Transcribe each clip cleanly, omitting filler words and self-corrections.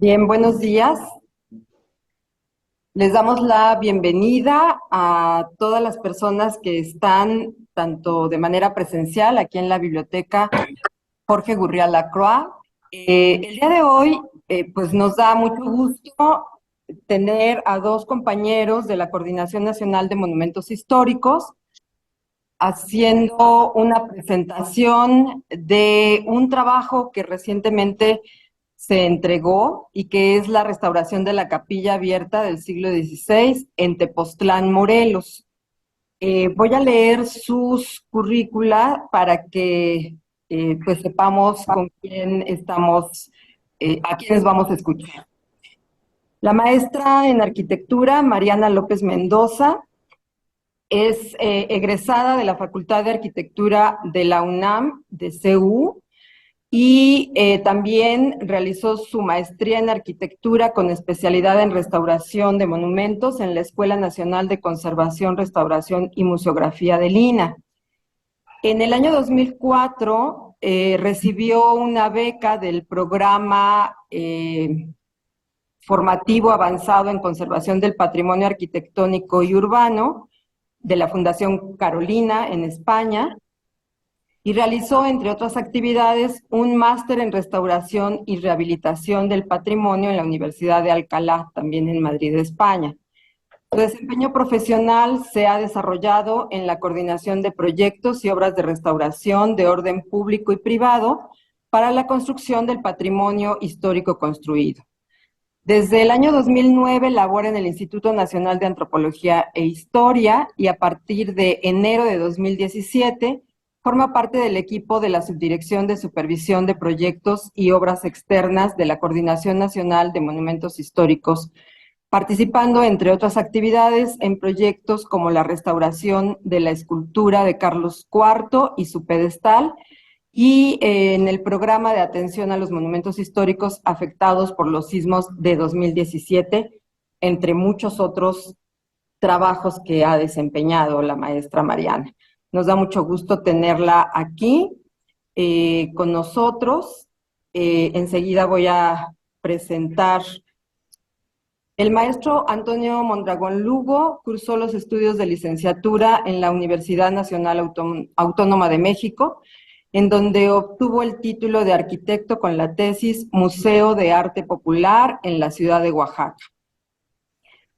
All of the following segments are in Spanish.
Bien, buenos días. Les damos la bienvenida a todas las personas que están tanto de manera presencial aquí en la biblioteca Jorge Gurrial Lacroix. El día de hoy, pues nos da mucho gusto tener a dos compañeros de la Coordinación Nacional de Monumentos Históricos haciendo una presentación de un trabajo que recientemente se entregó y que es la restauración de la capilla abierta del siglo XVI en Tepoztlán, Morelos. Voy a leer sus currícula para que pues sepamos con quién estamos, a quiénes vamos a escuchar. La maestra en arquitectura, Mariana López Mendoza, es egresada de la Facultad de Arquitectura de la UNAM, de CU, y también realizó su maestría en arquitectura con especialidad en restauración de monumentos en la Escuela Nacional de Conservación, Restauración y Museografía de Lina. En el año 2004 recibió una beca del programa formativo avanzado en conservación del patrimonio arquitectónico y urbano de la Fundación Carolina en España, y realizó, entre otras actividades, un máster en restauración y rehabilitación del patrimonio en la Universidad de Alcalá, también en Madrid, España. Su desempeño profesional se ha desarrollado en la coordinación de proyectos y obras de restauración de orden público y privado para la construcción del patrimonio histórico construido. Desde el año 2009 labora en el Instituto Nacional de Antropología e Historia y a partir de enero de 2017 forma parte del equipo de la Subdirección de Supervisión de Proyectos y Obras Externas de la Coordinación Nacional de Monumentos Históricos, participando, entre otras actividades, en proyectos como la restauración de la escultura de Carlos IV y su pedestal, y en el programa de atención a los monumentos históricos afectados por los sismos de 2017, entre muchos otros trabajos que ha desempeñado la maestra Mariana. Nos da mucho gusto tenerla aquí con nosotros. Enseguida voy a presentar. El maestro Antonio Mondragón Lugo cursó los estudios de licenciatura en la Universidad Nacional Autónoma de México, en donde obtuvo el título de arquitecto con la tesis Museo de Arte Popular en la ciudad de Oaxaca.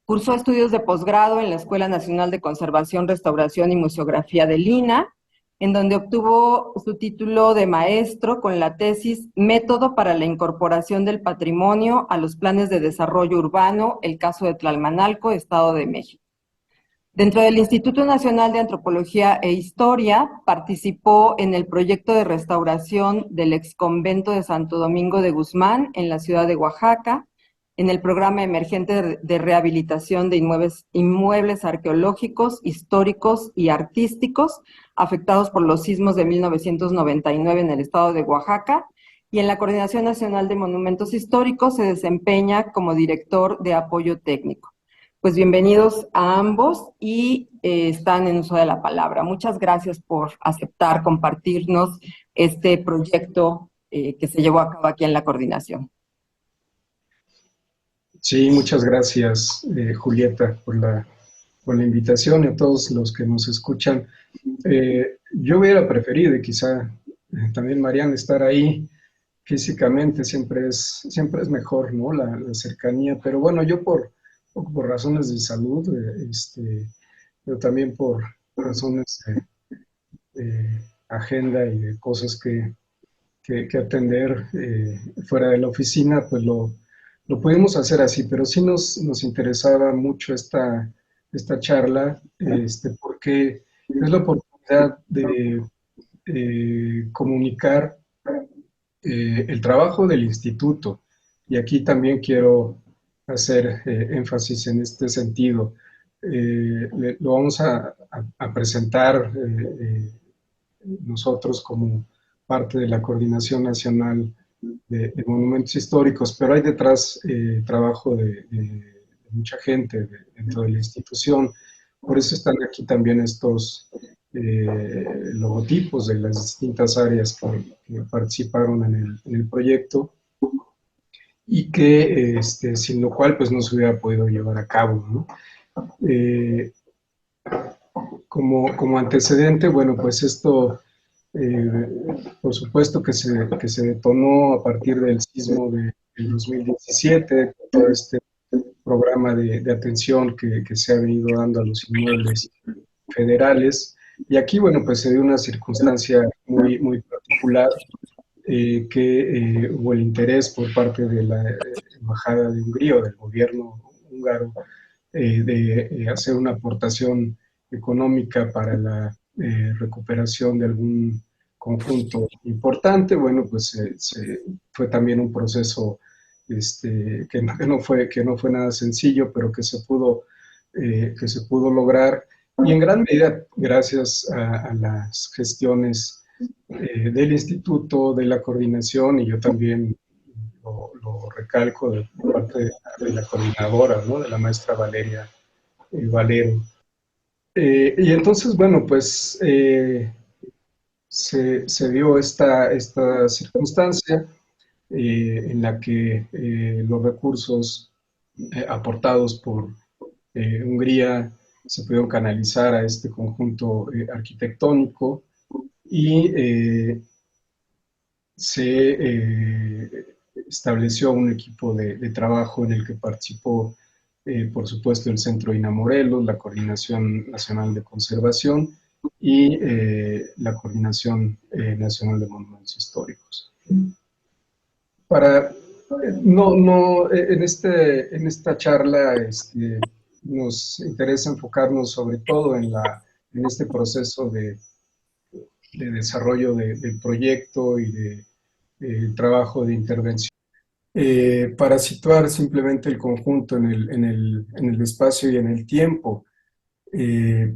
Cursó estudios de posgrado en la Escuela Nacional de Conservación, Restauración y Museografía de Lina, en donde obtuvo su título de maestro con la tesis Método para la incorporación del patrimonio a los planes de desarrollo urbano, el caso de Tlalmanalco, Estado de México. Dentro del Instituto Nacional de Antropología e Historia, participó en el proyecto de restauración del exconvento de Santo Domingo de Guzmán en la ciudad de Oaxaca, en el programa emergente de rehabilitación de inmuebles arqueológicos, históricos y artísticos afectados por los sismos de 1999 en el estado de Oaxaca, y en la Coordinación Nacional de Monumentos Históricos se desempeña como director de apoyo técnico. Pues bienvenidos a ambos y están en uso de la palabra. Muchas gracias por aceptar compartirnos este proyecto que se llevó a cabo aquí en la coordinación. Sí, muchas gracias, Julieta, por la invitación y a todos los que nos escuchan. Yo hubiera preferido, y quizá también Mariana, estar ahí físicamente, siempre es mejor, ¿no? La cercanía, pero bueno, yo por razones de salud, pero también por razones de agenda y de cosas que atender fuera de la oficina, pues lo pudimos hacer así, pero sí nos interesaba mucho esta charla, porque es la oportunidad de comunicar el trabajo del instituto. Y aquí también quiero hacer énfasis en este sentido. Lo vamos a presentar nosotros como parte de la Coordinación Nacional de Monumentos Históricos, pero hay detrás trabajo de mucha gente dentro de la institución. Por eso están aquí también estos logotipos de las distintas áreas que participaron en el proyecto. y que sin lo cual pues no se hubiera podido llevar a cabo, ¿no? Eh, como antecedente, bueno, pues esto, eh, por supuesto que se detonó a partir del sismo del 2017, todo este programa de atención que se ha venido dando a los inmuebles federales. Y aquí, bueno, pues se dio una circunstancia muy particular, que hubo el interés por parte de la Embajada de Hungría, o del gobierno húngaro, de hacer una aportación económica para la recuperación de algún conjunto importante. Bueno, pues fue también un proceso que no fue nada sencillo, pero que se pudo lograr, y en gran medida gracias a las gestiones del instituto, de la coordinación, y yo también lo recalco de parte de la coordinadora, ¿no? De la maestra Valeria Valero. Y entonces, bueno, pues se dio esta circunstancia en la que los recursos aportados por Hungría se pudieron canalizar a este conjunto arquitectónico, y se estableció un equipo de trabajo en el que participó, por supuesto, el Centro INA Morelos, la Coordinación Nacional de Conservación y la Coordinación Nacional de Monumentos Históricos. Para, en esta charla nos interesa enfocarnos sobre todo en este proceso de desarrollo del proyecto y de trabajo de intervención. Para situar simplemente el conjunto en el espacio y en el tiempo, eh,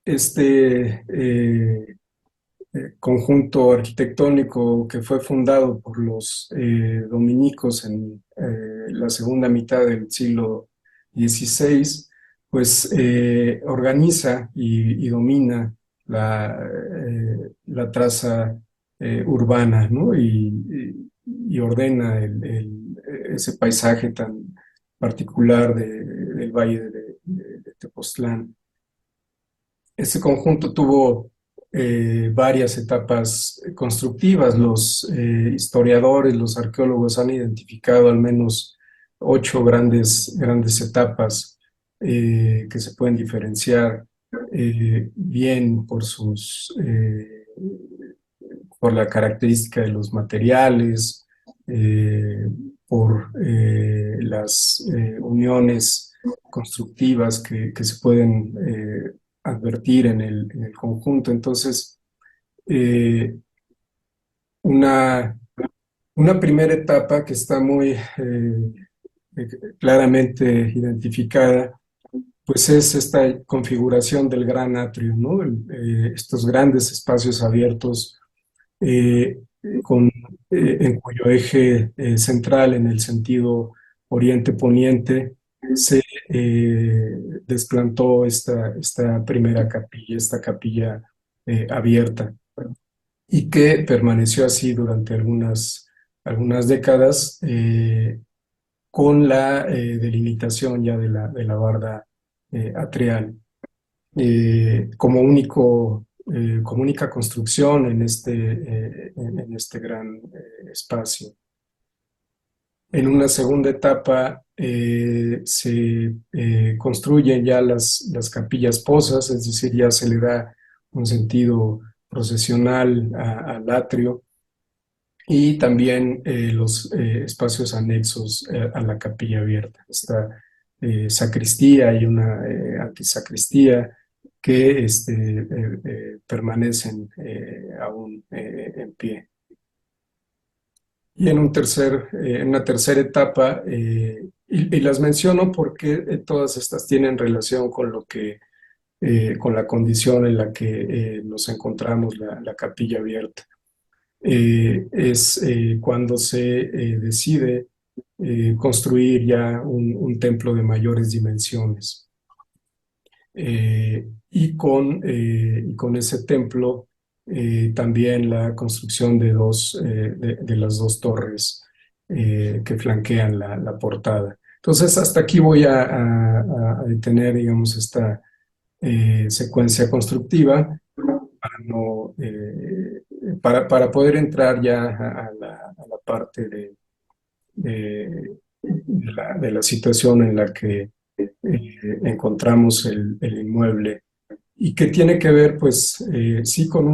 este conjunto arquitectónico que fue fundado por los dominicos en la segunda mitad del siglo XVI, pues organiza y domina la traza urbana, ¿no? Y ordena ese paisaje tan particular del Valle de Tepoztlán. Este conjunto tuvo varias etapas constructivas. Los historiadores, los arqueólogos han identificado al menos 8 grandes etapas que se pueden diferenciar bien por la característica de los materiales, por las uniones constructivas que se pueden advertir en el conjunto. Entonces, una, una primera etapa que está muy claramente identificada, pues es esta configuración del gran atrio, ¿no? Estos grandes espacios abiertos eh, en cuyo eje central, en el sentido oriente-poniente, se desplantó esta primera capilla, esta capilla abierta, y que permaneció así durante algunas décadas, con la delimitación ya de la barda atrial, como única construcción en este gran espacio. En una segunda etapa se construyen ya las capillas posas, es decir, ya se le da un sentido procesional al atrio, y también los espacios anexos a la capilla abierta. Esta sacristía y una antisacristía que permanecen aún en pie. Y en una tercera etapa, y las menciono porque todas estas tienen relación con con la condición en la que nos encontramos la capilla abierta. Es cuando se decide construir ya un templo de mayores dimensiones. Y con ese templo también la construcción de las dos torres que flanquean la portada. Entonces, hasta aquí voy a detener, digamos, esta secuencia constructiva para, no, para poder entrar ya a la parte de la situación en la que encontramos el inmueble y que tiene que ver, pues, sí, con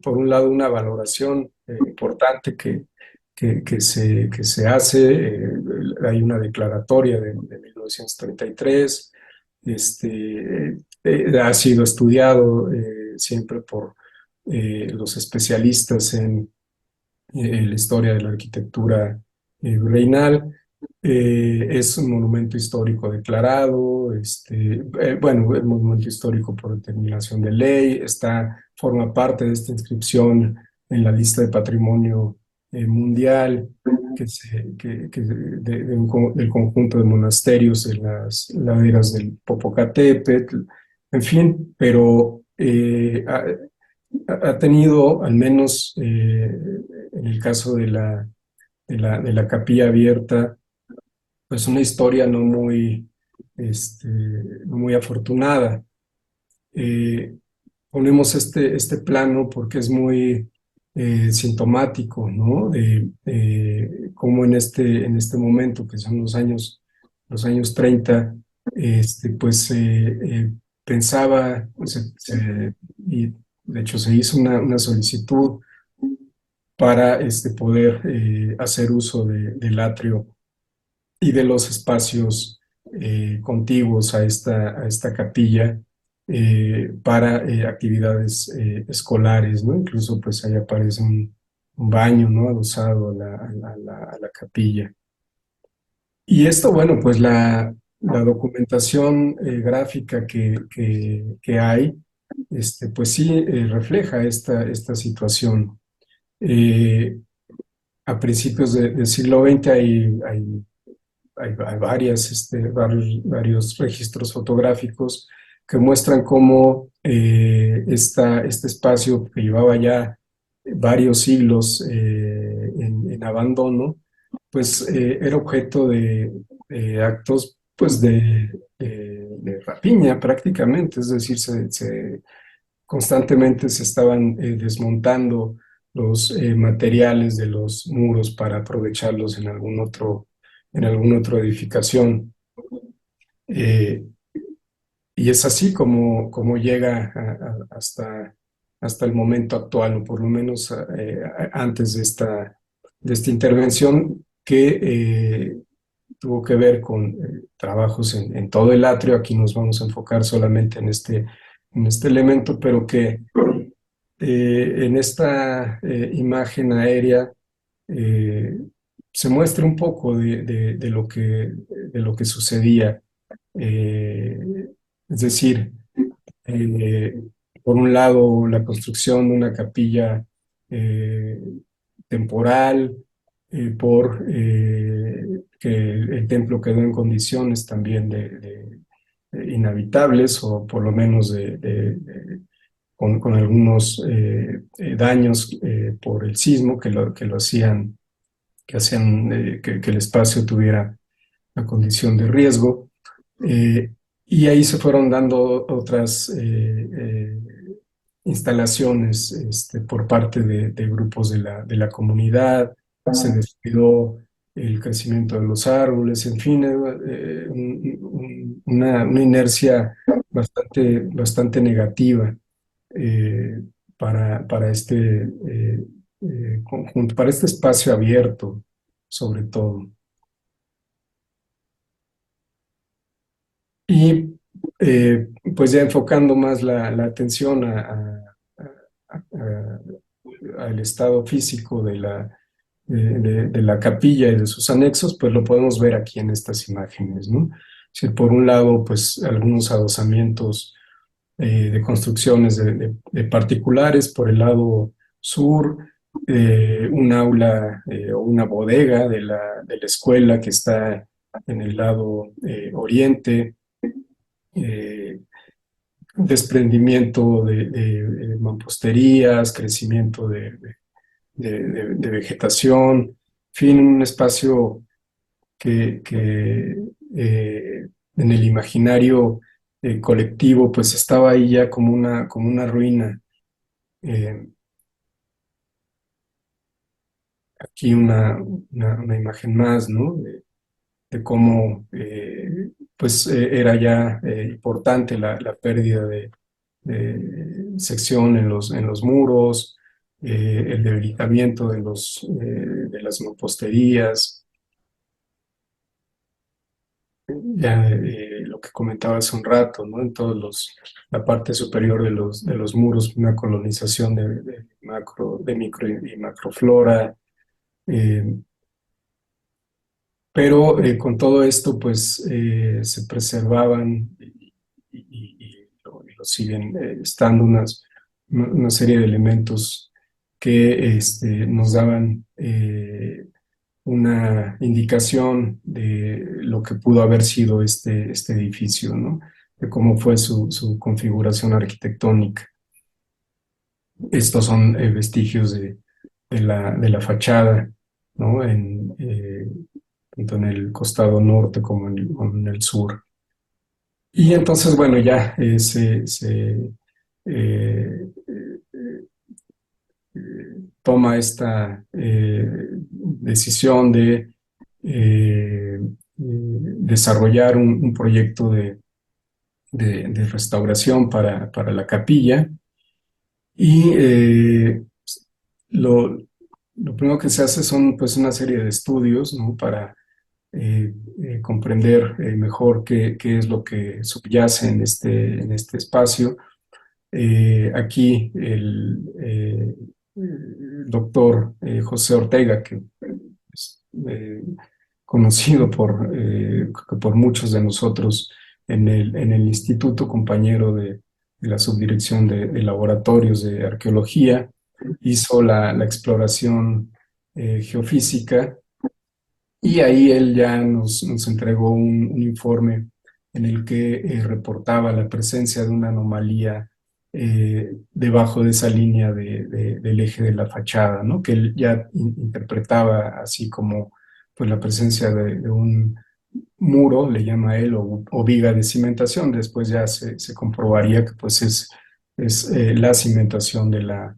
por un lado, una valoración importante que se hace. Hay una declaratoria de 1933, ha sido estudiado siempre por los especialistas en la historia de la arquitectura virreinal. Es un monumento histórico declarado, bueno, es monumento histórico por determinación de ley, forma parte de esta inscripción en la lista de patrimonio mundial del conjunto de monasterios de las laderas del Popocatépetl, en fin, pero ha tenido, al menos en el caso de la capilla abierta, pues una historia no muy afortunada. Eh, Ponemos este plano porque es muy sintomático, ¿no? De cómo en este momento, que son los años 30, pues pensaba, y de hecho se hizo una solicitud para poder hacer uso del atrio y de los espacios contiguos a esta capilla para actividades escolares, ¿no? Incluso pues ahí aparece un baño, ¿no? Adosado a la capilla. Y esto, bueno, pues la documentación gráfica que hay, pues sí refleja esta situación. Eh, a principios del siglo XX hay varios registros fotográficos que muestran cómo este espacio que llevaba ya varios siglos en abandono, pues era objeto de actos pues de rapiña prácticamente, es decir, constantemente se estaban desmontando los materiales de los muros para aprovecharlos en alguna otra edificación. Eh, y es así como llega hasta el momento actual, o por lo menos antes de esta intervención, que tuvo que ver con trabajos en todo el atrio. Aquí nos vamos a enfocar solamente en este elemento, pero que en esta imagen aérea eh, se muestra un poco de lo que sucedía. Es decir, eh, por un lado, la construcción de una capilla eh, temporal, por que el templo quedó en condiciones también de inhabitables, o por lo menos con algunos daños por el sismo que hacían que el espacio tuviera la condición de riesgo. Y ahí se fueron dando otras instalaciones por parte de grupos de la comunidad. Se descuidó el crecimiento de los árboles, en fin, una inercia bastante negativa eh, para este conjunto, para este espacio abierto, sobre todo. Y pues ya enfocando más la atención al estado físico de la capilla y de sus anexos, pues lo podemos ver aquí en estas imágenes, ¿no? Si por un lado, pues algunos adosamientos de construcciones de particulares, por el lado sur, un aula o una bodega de la escuela que está en el lado oriente, eh, desprendimiento de mamposterías, crecimiento de vegetación, fin, un espacio que en el imaginario colectivo pues estaba ahí ya como una ruina. Eh, Aquí una imagen más, ¿no? De cómo pues era ya importante la pérdida de sección en los muros, el debilitamiento de las mamposterías, ya lo que comentaba hace un rato, ¿no? En la parte superior de los muros, una colonización de micro y macroflora. eh, Pero con todo esto, pues se preservaban y lo siguen estando una serie de elementos que nos daban una indicación de lo que pudo haber sido este edificio, ¿no? De cómo fue su configuración arquitectónica. Estos son vestigios de la fachada, ¿no? Tanto en el costado norte como como en el sur. Y entonces, bueno, ya eh, toma esta decisión de desarrollar un proyecto de restauración para la capilla. Y lo, lo primero que se hace son pues una serie de estudios, ¿no? Para comprender mejor qué es lo que subyace en este espacio. Aquí el doctor José Ortega, que es conocido por muchos de nosotros en el instituto, compañero de la subdirección de laboratorios de arqueología, hizo la exploración geofísica y ahí él ya nos entregó un informe en el que reportaba la presencia de una anomalía debajo de esa línea del eje de la fachada, ¿no? Que él ya interpretaba así como pues, la presencia de un muro, le llama él, o viga de cimentación. Después ya se comprobaría que pues es la cimentación de la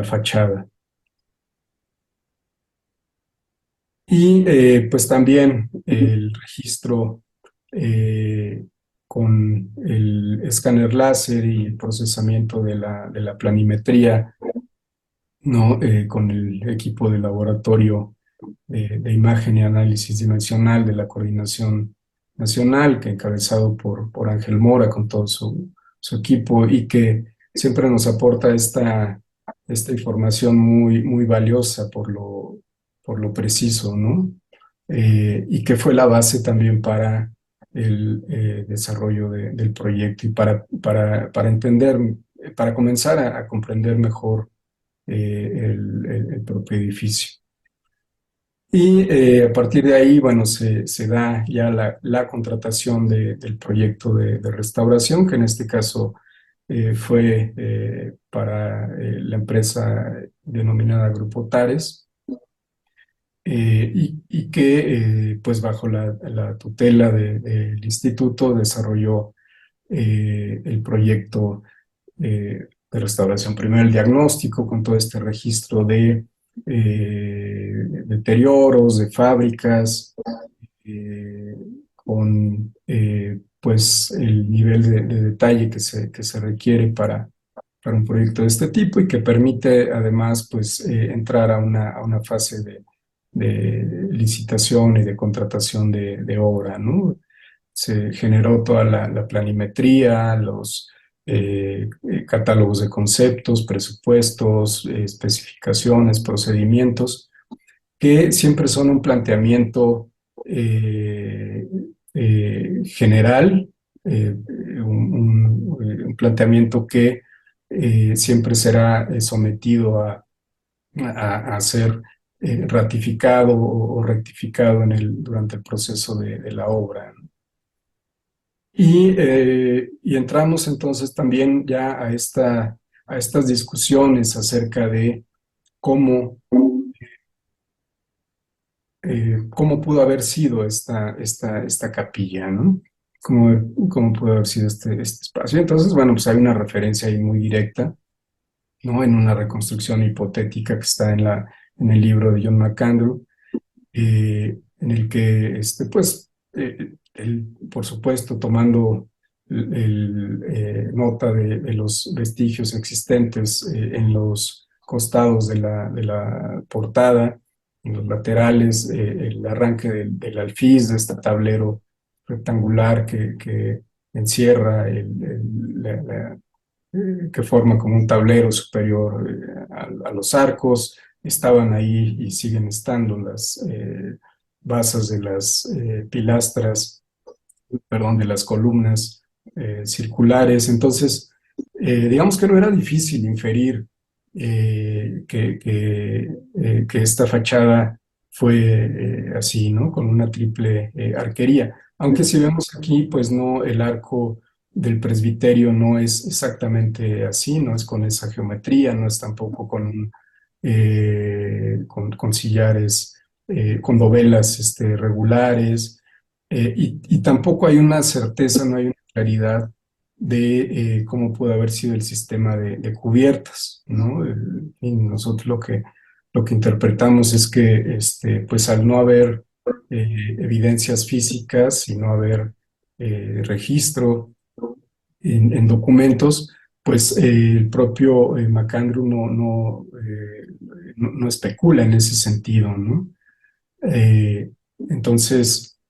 fachada. Y pues también el registro eh, con el escáner láser y el procesamiento de la planimetría, ¿no? Con el equipo de laboratorio de imagen y análisis dimensional de la Coordinación Nacional, que encabezado por Ángel Mora con todo su equipo y que siempre nos aporta esta información muy valiosa por lo preciso, ¿no? Y que fue la base también para el desarrollo del proyecto y para entender, para comenzar a comprender mejor el propio edificio. Y a partir de ahí, bueno, se da ya la contratación del proyecto de restauración, que en este caso fue para la empresa denominada Grupo Tares, y que, pues bajo la tutela del instituto, desarrolló el proyecto de restauración. Primero el diagnóstico con todo este registro de deterioros, de fábricas, eh, con pues el nivel de detalle que se requiere para un proyecto de este tipo y que permite además pues entrar a una fase de licitación y de contratación de obra, ¿no? Se generó toda la planimetría, los catálogos de conceptos, presupuestos, especificaciones, procedimientos, que siempre son un planteamiento eh, general, un planteamiento que siempre será sometido a ser ratificado o rectificado durante el proceso de la obra. Y entramos entonces también ya a estas discusiones acerca de cómo cómo pudo haber sido esta capilla, ¿no? ¿Cómo pudo haber sido este espacio? Entonces, bueno, pues hay una referencia ahí muy directa, ¿no? En una reconstrucción hipotética que está en el libro de John McAndrew, en el que, pues, él, por supuesto, tomando nota de los vestigios existentes en los costados de la portada, en los laterales, el arranque del alfiz de este tablero rectangular que encierra que forma como un tablero superior a los arcos. Estaban ahí y siguen estando las basas de las pilastras, perdón, de las columnas circulares. Entonces, digamos que no era difícil inferir que esta fachada fue así, ¿no? Con una triple arquería. Aunque si vemos aquí, pues no, el arco del presbiterio no es exactamente así, no es con esa geometría, no es tampoco con sillares, con dovelas regulares, y tampoco hay una certeza, no hay una claridad de cómo puede haber sido el sistema de cubiertas, ¿no? Y nosotros lo que interpretamos es que, pues al no haber evidencias físicas y no haber registro en documentos, pues el propio McAndrew no especula en ese sentido, ¿no? Eh, entonces,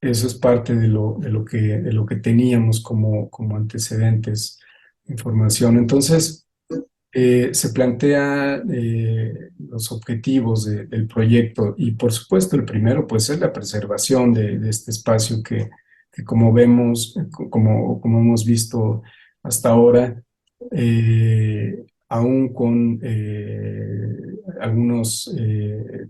eso es parte de lo que teníamos como antecedentes, información. Entonces, se plantea los objetivos del proyecto y por supuesto el primero pues es la preservación de este espacio que como vemos, como hemos visto hasta ahora, aún con algunos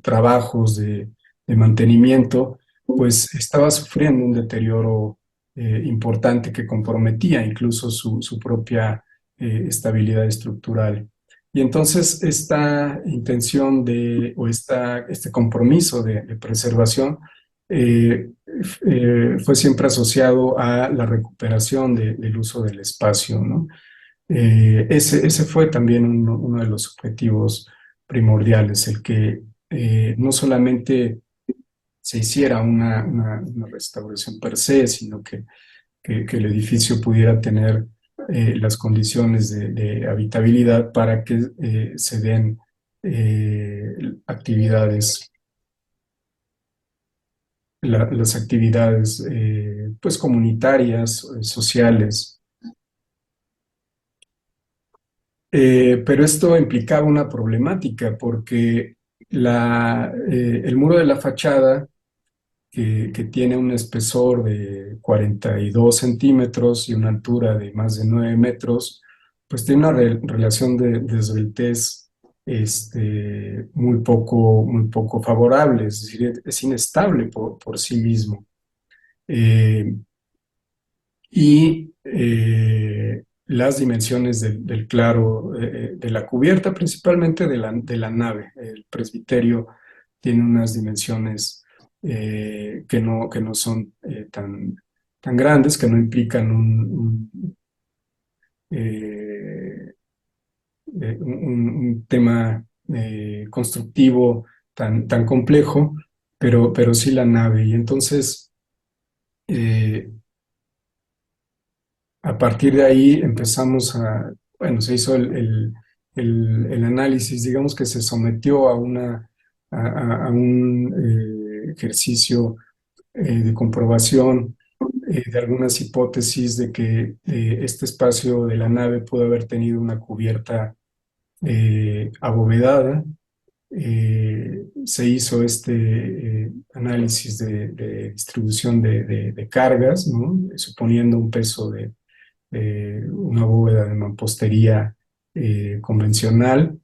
trabajos de mantenimiento, pues estaba sufriendo un deterioro importante que comprometía incluso su propia estabilidad estructural. Y entonces esta intención este compromiso de preservación fue siempre asociado a la recuperación del uso del espacio, ¿no? Ese fue también uno de los objetivos primordiales, el que no solamente se hiciera una restauración per se, sino que el edificio pudiera tener las condiciones de habitabilidad para que se den actividades, las actividades pues comunitarias, sociales. Pero esto implicaba una problemática porque el muro de la fachada que tiene un espesor de 42 centímetros y una altura de más de 9 metros, pues tiene una relación de esbeltez muy poco favorable, es decir, es inestable por sí mismo. Eh, y las dimensiones del claro, de la cubierta, principalmente de la nave. El presbiterio tiene unas dimensiones que no son tan grandes, que no implican eh, un tema constructivo tan complejo, pero sí la nave. Y entonces, eh, a partir de ahí empezamos bueno, se hizo el análisis, digamos que se sometió a un ejercicio de comprobación de algunas hipótesis de que este espacio de la nave pudo haber tenido una cubierta abovedada. Se hizo análisis de distribución de cargas, ¿no? Suponiendo un peso de una bóveda de mampostería convencional,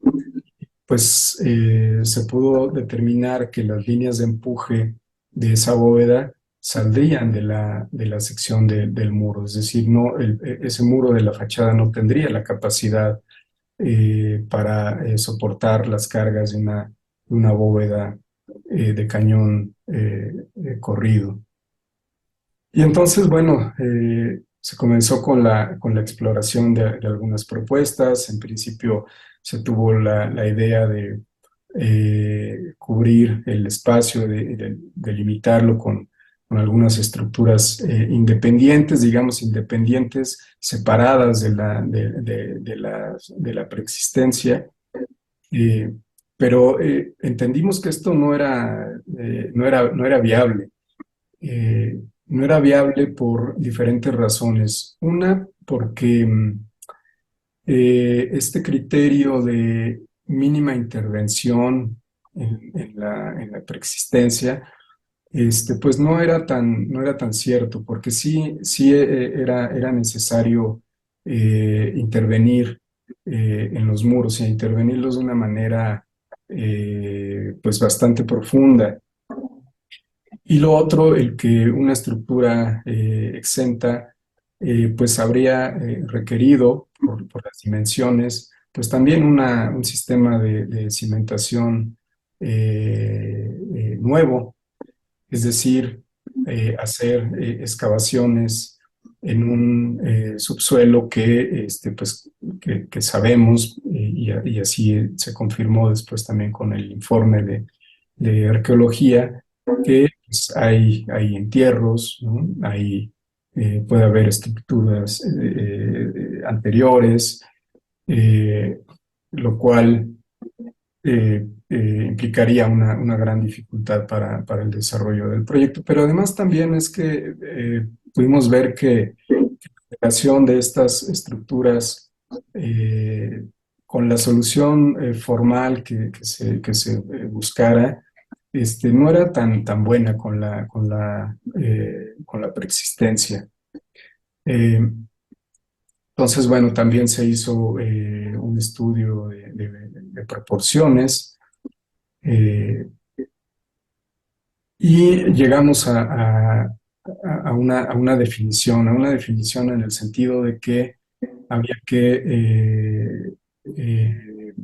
pues se pudo determinar que las líneas de empuje de esa bóveda saldrían de la sección del muro, es decir, no, ese muro de la fachada no tendría la capacidad para soportar las cargas de una bóveda de cañón corrido. Y entonces, bueno, se comenzó con la exploración de algunas propuestas. En principio se tuvo la idea de cubrir el espacio, de delimitarlo con algunas estructuras independientes, digamos, independientes, separadas de la preexistencia. Eh, pero entendimos que esto no era viable. No era viable por diferentes razones. Una, porque este criterio de mínima intervención en la preexistencia, pues no era tan cierto, porque sí era necesario intervenir en los muros y intervenirlos de una manera pues bastante profunda. Y lo otro, el que una estructura exenta pues habría requerido, por las dimensiones, pues también un sistema de cimentación nuevo, es decir, hacer excavaciones en un subsuelo que sabemos, y así se confirmó después también con el informe de arqueología, que pues, hay entierros, ¿no? Puede haber estructuras anteriores, eh, lo cual implicaría una gran dificultad para el desarrollo del proyecto. Pero además también es que pudimos ver que la creación de estas estructuras con la solución formal que se buscara, no era tan buena con la preexistencia. Eh, entonces, bueno, también se hizo un estudio de proporciones eh, y llegamos a a una definición en el sentido de que había que eh,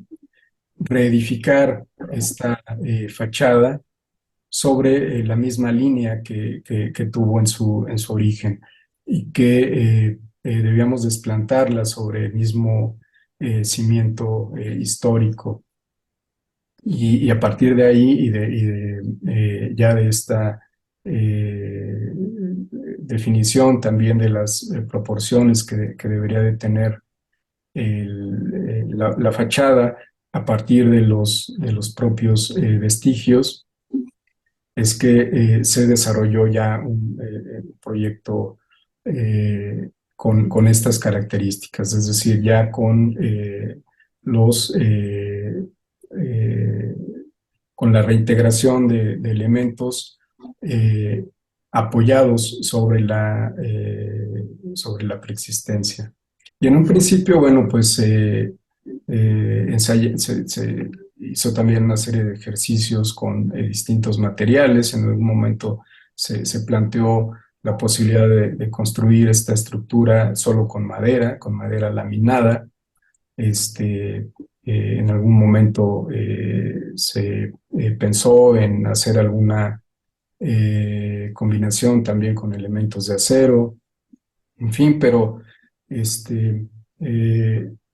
reedificar esta fachada sobre la misma línea que tuvo en su origen y que debíamos desplantarla sobre el mismo cimiento histórico. Y a partir de ahí ya de esta definición también de las proporciones que debería de tener la fachada a partir de los propios vestigios, es que se desarrolló ya un proyecto con estas características, es decir, ya con los eh, con la reintegración de elementos eh, apoyados sobre la preexistencia. Y en un principio, bueno, pues se hizo también una serie de ejercicios con distintos materiales. En algún momento se planteó la posibilidad de construir esta estructura solo con madera laminada. En algún momento se pensó en hacer alguna combinación también con elementos de acero, en fin, pero este,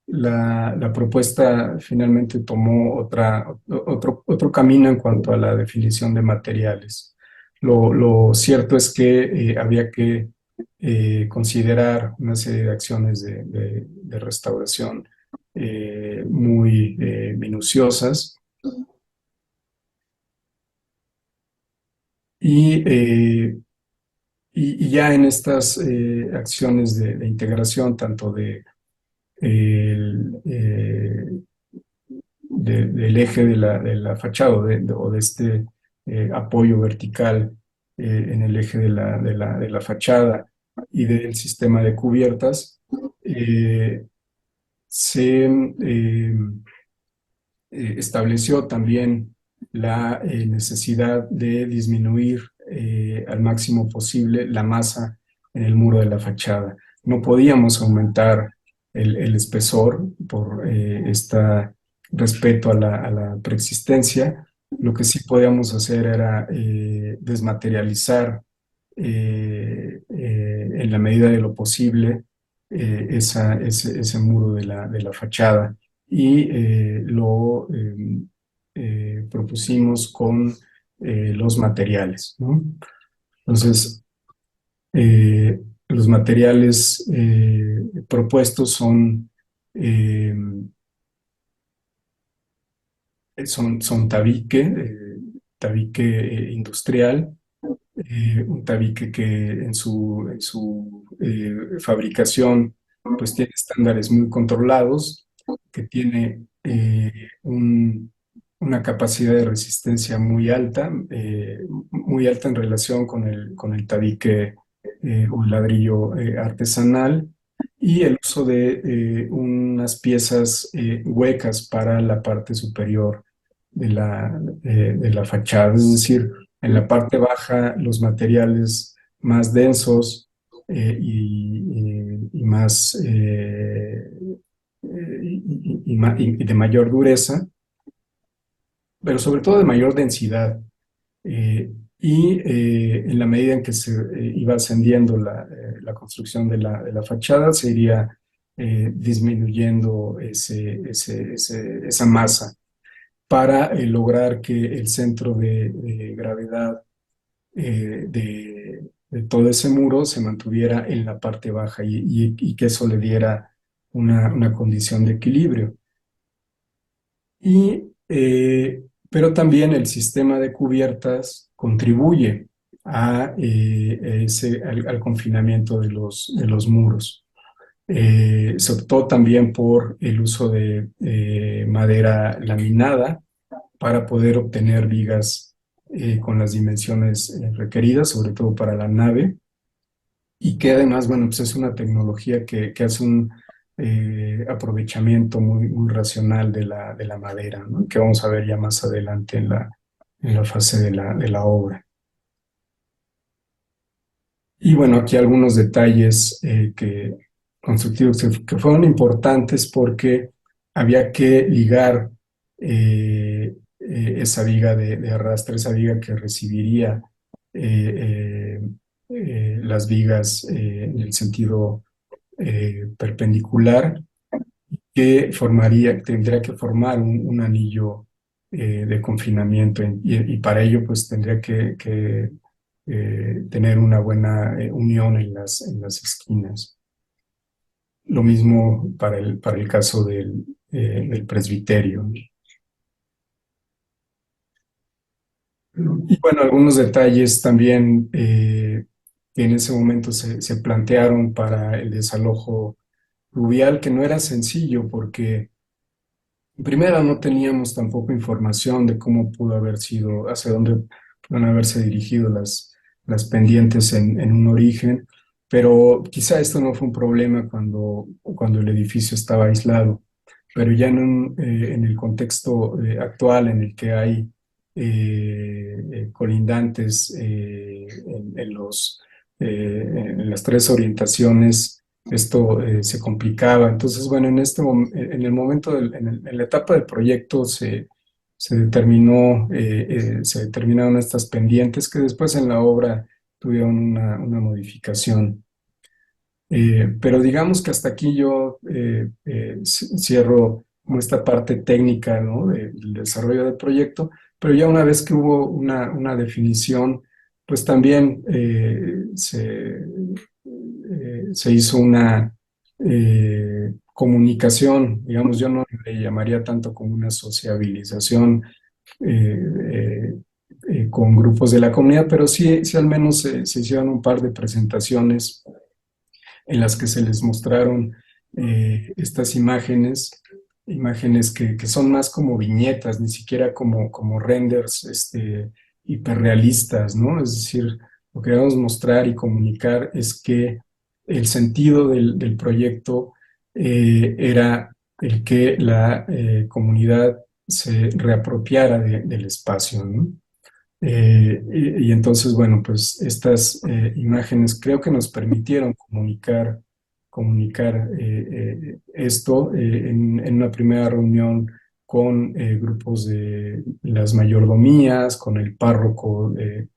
la propuesta finalmente tomó otro camino en cuanto a la definición de materiales. Lo cierto es que había que considerar una serie de acciones de restauración muy minuciosas y, y ya en estas acciones de integración, tanto el, del eje de la fachada o de este apoyo vertical en el eje de la fachada y del sistema de cubiertas, se estableció también la necesidad de disminuir al máximo posible la masa en el muro de la fachada. No podíamos aumentar el espesor por este respeto a la preexistencia, Lo que sí podíamos hacer era desmaterializar en la medida de lo posible ese muro de la fachada y propusimos con los materiales, ¿no? Entonces, los materiales propuestos eh, son tabique industrial, un tabique que en su fabricación pues tiene estándares muy controlados, que tiene una capacidad de resistencia muy alta en relación con el tabique o el ladrillo artesanal, y el uso de unas piezas huecas para la parte superior de la fachada, es decir, en la parte baja, los materiales más densos y más y de mayor dureza, pero sobre todo de mayor densidad. En la medida en que se iba ascendiendo la construcción de la fachada, se iría disminuyendo esa masa para lograr que el centro de gravedad de todo ese muro se mantuviera en la parte baja y que eso le diera una condición de equilibrio. Pero también el sistema de cubiertas contribuye al confinamiento de los muros. Se optó también por el uso de madera laminada para poder obtener vigas con las dimensiones requeridas, sobre todo para la nave, y que además, bueno, pues es una tecnología que hace un aprovechamiento muy racional de la madera, ¿no? Que vamos a ver ya más adelante en la fase de la obra. Y bueno, aquí algunos detalles constructivos que fueron importantes porque había que ligar esa viga de arrastre, esa viga que recibiría las vigas en el sentido perpendicular, tendría que formar un anillo de confinamiento y para ello pues tendría que tener una buena unión en las esquinas. Lo mismo para el caso del presbiterio. Y bueno, algunos detalles también que en ese momento se plantearon para el desalojo fluvial, que no era sencillo porque primero no teníamos tampoco información de cómo pudo haber sido, hacia dónde pueden haberse dirigido las pendientes en un origen, pero quizá esto no fue un problema cuando el edificio estaba aislado, pero ya en el contexto actual en el que hay colindantes en las tres orientaciones, esto se complicaba. Entonces, bueno, en el momento, en la etapa del proyecto se determinaron estas pendientes que después en la obra tuvieron una modificación. Pero digamos que hasta aquí yo cierro como esta parte técnica, ¿no? Del desarrollo del proyecto, pero ya una vez que hubo una definición, pues también se hizo una comunicación, digamos, yo no le llamaría tanto como una sociabilización eh, eh, con grupos de la comunidad, pero sí al menos se hicieron un par de presentaciones en las que se les mostraron estas imágenes que son más como viñetas, ni siquiera como renders hiperrealistas, ¿no? Es decir, lo que queremos mostrar y comunicar es que el sentido del proyecto era el que la comunidad se reapropiara del espacio, ¿no? Y entonces, bueno, pues estas imágenes creo que nos permitieron comunicar esto en una primera reunión. con grupos de las mayordomías, con el párroco de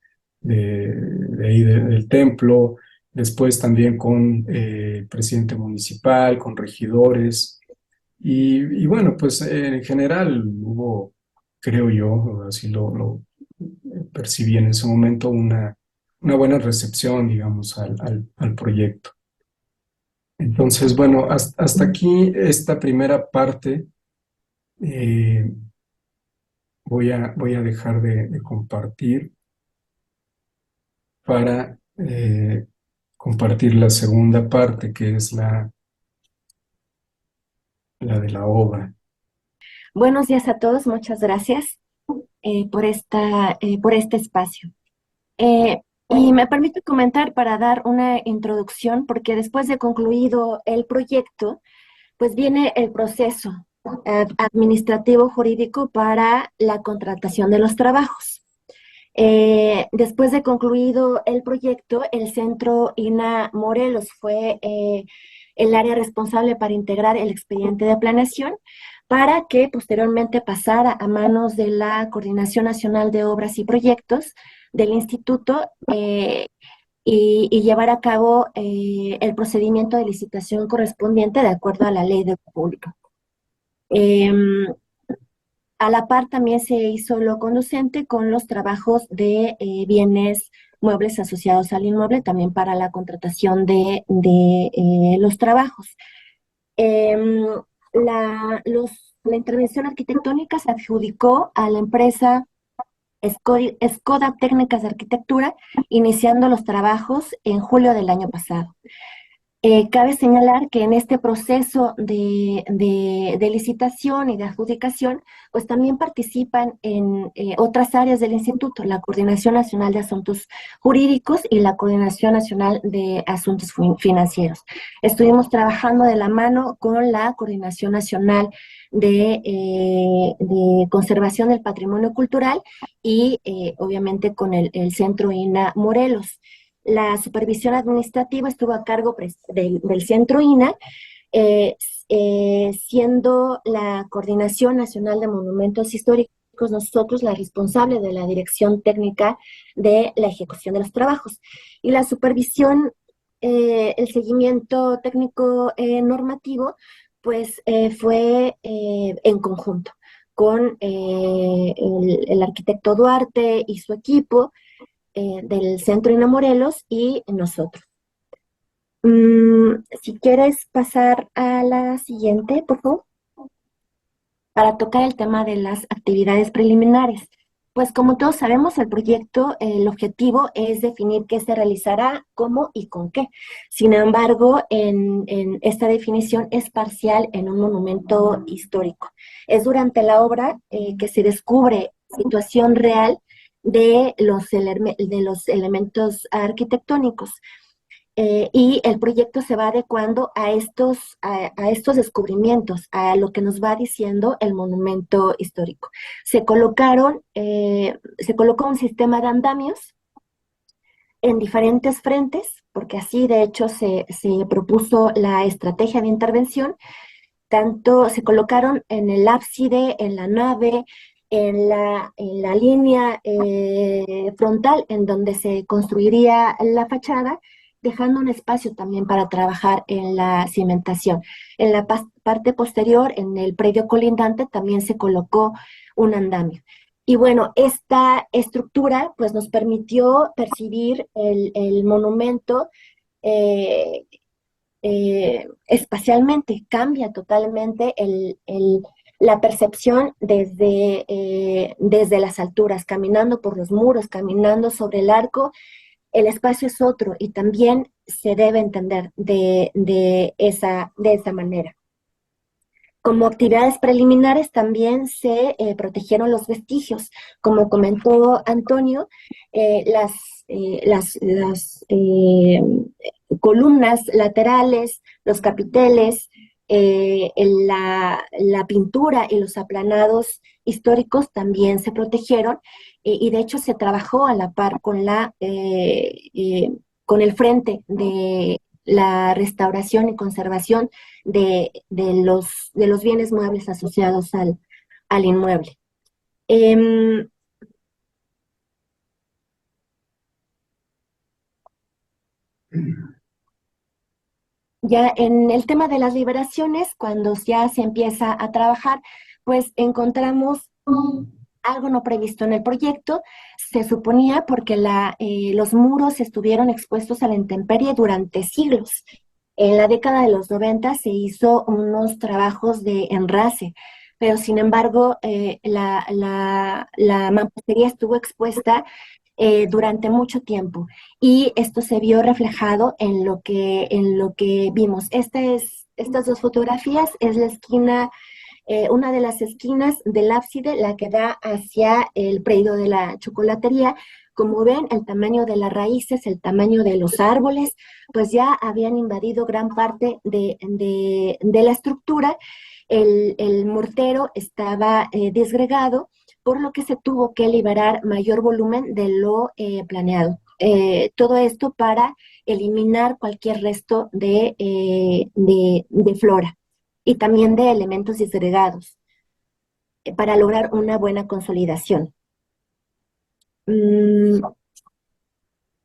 ahí del templo, después también con el presidente municipal, con regidores. Y bueno, pues en general hubo, creo yo, así lo percibí en ese momento, una buena recepción, digamos, al proyecto. Entonces, bueno, hasta aquí esta primera parte. eh, voy a dejar de compartir para compartir la segunda parte, que es la de la obra. Buenos días a todos, muchas gracias por este espacio. Y me permite comentar para dar una introducción, porque después de concluido el proyecto, pues viene el proceso administrativo jurídico para la contratación de los trabajos. Después de concluido el proyecto, el Centro INA Morelos fue el área responsable para integrar el expediente de planeación para que posteriormente pasara a manos de la Coordinación Nacional de Obras y Proyectos del Instituto y llevar a cabo el procedimiento de licitación correspondiente de acuerdo a la ley de público. A la par también se hizo lo conducente con los trabajos de bienes muebles asociados al inmueble, también para la contratación de los trabajos. La intervención arquitectónica se adjudicó a la empresa Skoda Técnicas de Arquitectura, iniciando los trabajos en julio del año pasado. Cabe señalar que en este proceso de licitación y de adjudicación, pues también participan en otras áreas del instituto, la Coordinación Nacional de Asuntos Jurídicos y la Coordinación Nacional de Asuntos Financieros. Estuvimos trabajando de la mano con la Coordinación Nacional de Conservación del Patrimonio Cultural y obviamente con el Centro INA Morelos. La supervisión administrativa estuvo a cargo del Centro INA, siendo la Coordinación Nacional de Monumentos Históricos nosotros la responsable de la dirección técnica de la ejecución de los trabajos. Y la supervisión, el seguimiento técnico normativo, pues fue en conjunto con el arquitecto Duarte y su equipo, del Centro INA Morelos y nosotros. Si quieres pasar a la siguiente, por favor, para tocar el tema de las actividades preliminares. Pues como todos sabemos, el proyecto, el objetivo es definir qué se realizará, cómo y con qué. Sin embargo, en esta definición es parcial en un monumento histórico. Es durante la obra que se descubre situación real de los elementos arquitectónicos. Y el proyecto se va adecuando a estos descubrimientos, a lo que nos va diciendo el monumento histórico. Se colocó un sistema de andamios en diferentes frentes, porque así de hecho se propuso la estrategia de intervención. Tanto se colocaron en el ábside, en la nave, en la línea frontal en donde se construiría la fachada, dejando un espacio también para trabajar en la cimentación. En la parte posterior, en el predio colindante, también se colocó un andamio. Y bueno, esta estructura pues nos permitió percibir el monumento espacialmente, cambia totalmente la percepción desde las alturas, caminando por los muros, caminando sobre el arco. El espacio es otro y también se debe entender de esa manera. Como actividades preliminares también se protegieron los vestigios. Como comentó Antonio, las columnas laterales, los capiteles, la pintura y los aplanados históricos también se protegieron y de hecho se trabajó a la par con el frente de la restauración y conservación de los bienes muebles asociados al inmueble. Em, Ya en el tema de las liberaciones, cuando ya se empieza a trabajar, pues encontramos algo no previsto en el proyecto. Se suponía porque los muros estuvieron expuestos a la intemperie durante siglos. En la década de los 90 se hizo unos trabajos de enrase, pero sin embargo la mampostería estuvo expuesta durante mucho tiempo y esto se vio reflejado en lo que vimos. Estas dos fotografías es la esquina, una de las esquinas del ábside, la que da hacia el predio de la chocolatería. Como ven, el tamaño de las raíces, el tamaño de los árboles, pues ya habían invadido gran parte de la estructura. El mortero estaba disgregado, por lo que se tuvo que liberar mayor volumen de lo planeado. Todo esto para eliminar cualquier resto de flora y también de elementos disgregados para lograr una buena consolidación. Mm,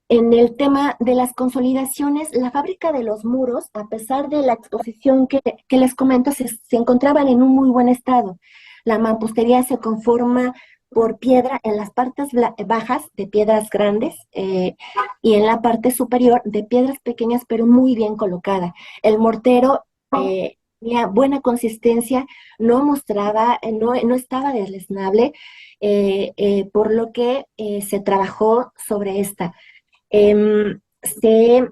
En el tema de las consolidaciones, la fábrica de los muros, a pesar de la exposición que les comento, se encontraban en un muy buen estado. La mampostería se conforma por piedra en las partes bajas de piedras grandes y en la parte superior de piedras pequeñas pero muy bien colocada. El mortero tenía buena consistencia, no mostraba, no estaba deleznable, por lo que se trabajó sobre esta. Em, se,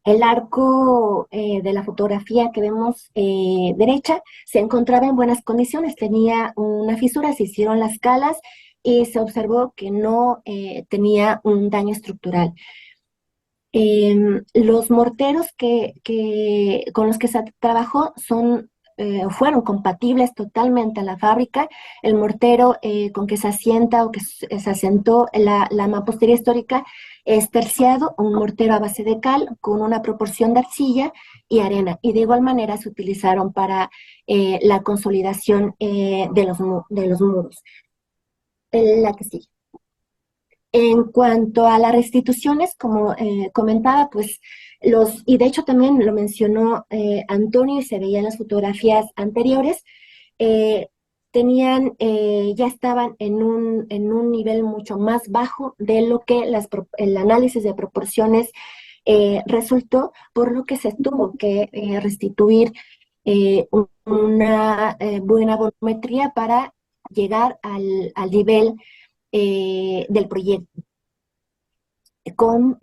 el arco de la fotografía que vemos derecha se encontraba en buenas condiciones, tenía una fisura, se hicieron las calas y se observó que no tenía un daño estructural. Los morteros con los que se trabajó fueron compatibles totalmente a la fábrica. El mortero con que se asienta o que se asentó la mampostería histórica es terciado, un mortero a base de cal con una proporción de arcilla y arena. Y de igual manera se utilizaron para la consolidación de los muros. La que sigue. En cuanto a las restituciones, como comentaba, pues y de hecho también lo mencionó Antonio y se veía en las fotografías anteriores, eh, ya estaban en un nivel mucho más bajo de lo que el análisis de proporciones resultó, por lo que se tuvo que restituir una buena volumetría para llegar al nivel del proyecto con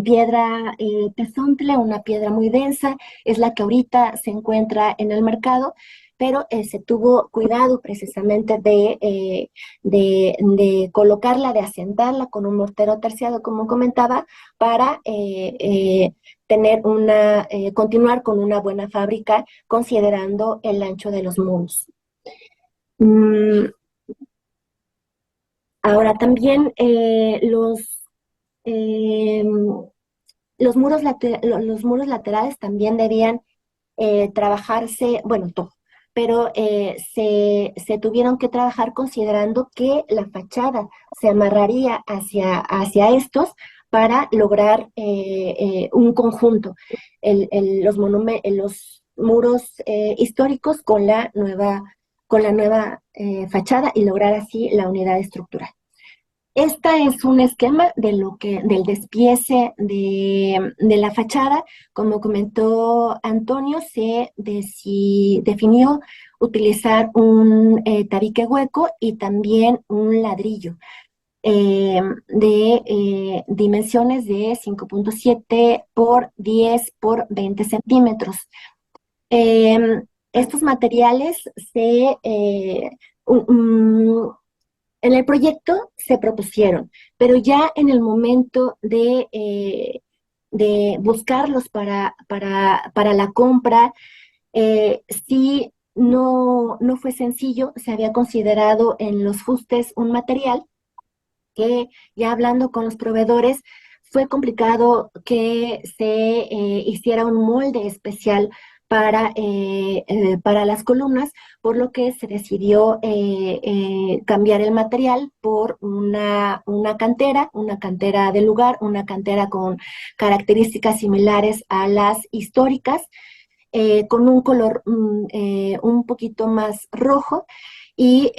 piedra tezontle, una piedra muy densa, es la que ahorita se encuentra en el mercado, pero se tuvo cuidado precisamente de colocarla, de asentarla con un mortero terciado, como comentaba, para continuar con una buena fábrica, considerando el ancho de los muros. Mm, Ahora también eh, los muros laterales también debían trabajarse, bueno, todo, pero se tuvieron que trabajar considerando que la fachada se amarraría hacia estos para lograr un conjunto, los muros históricos con la nueva fachada y lograr así la unidad estructural. Esta es un esquema del despiece de la fachada. Como comentó Antonio, definió utilizar un tabique hueco y también un ladrillo de dimensiones de 5.7 por 10 por 20 centímetros. Estos materiales en el proyecto se propusieron, pero ya en el momento de buscarlos para la compra, sí no fue sencillo. Se había considerado en los fustes un material que, ya hablando con los proveedores, fue complicado que se hiciera un molde especial para las columnas, por lo que se decidió cambiar el material por una cantera del lugar, una cantera con características similares a las históricas, con un color un poquito más rojo, y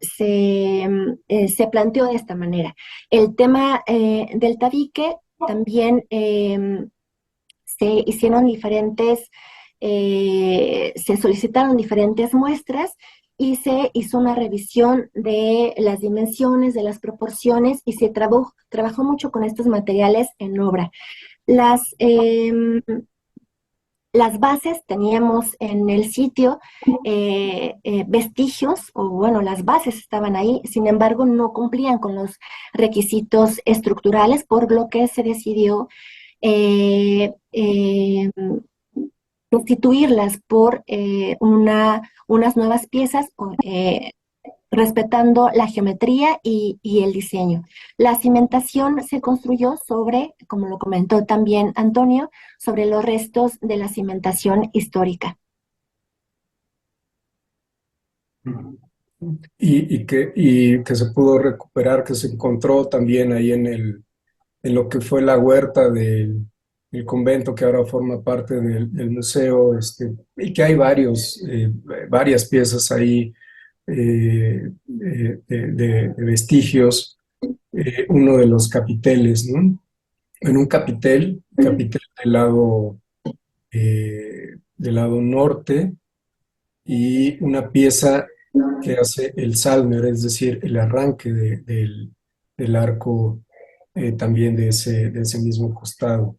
se planteó de esta manera. El tema del tabique también se hicieron se solicitaron diferentes muestras y se hizo una revisión de las dimensiones, de las proporciones, y se trabajó mucho con estos materiales en obra. Las, las bases, teníamos en el sitio vestigios, o bueno, las bases estaban ahí, sin embargo no cumplían con los requisitos estructurales, por lo que se decidió eh, eh, sustituirlas por unas nuevas piezas, respetando la geometría y el diseño. La cimentación se construyó sobre, como lo comentó también Antonio, sobre los restos de la cimentación histórica. Y que se pudo recuperar, que se encontró también ahí en lo que fue la huerta del convento, que ahora forma parte del museo, y que hay varias piezas ahí de vestigios. Uno de los capiteles, ¿no? En un capitel del lado norte, y una pieza que hace el salmer, es decir, el arranque del arco, también de ese mismo costado.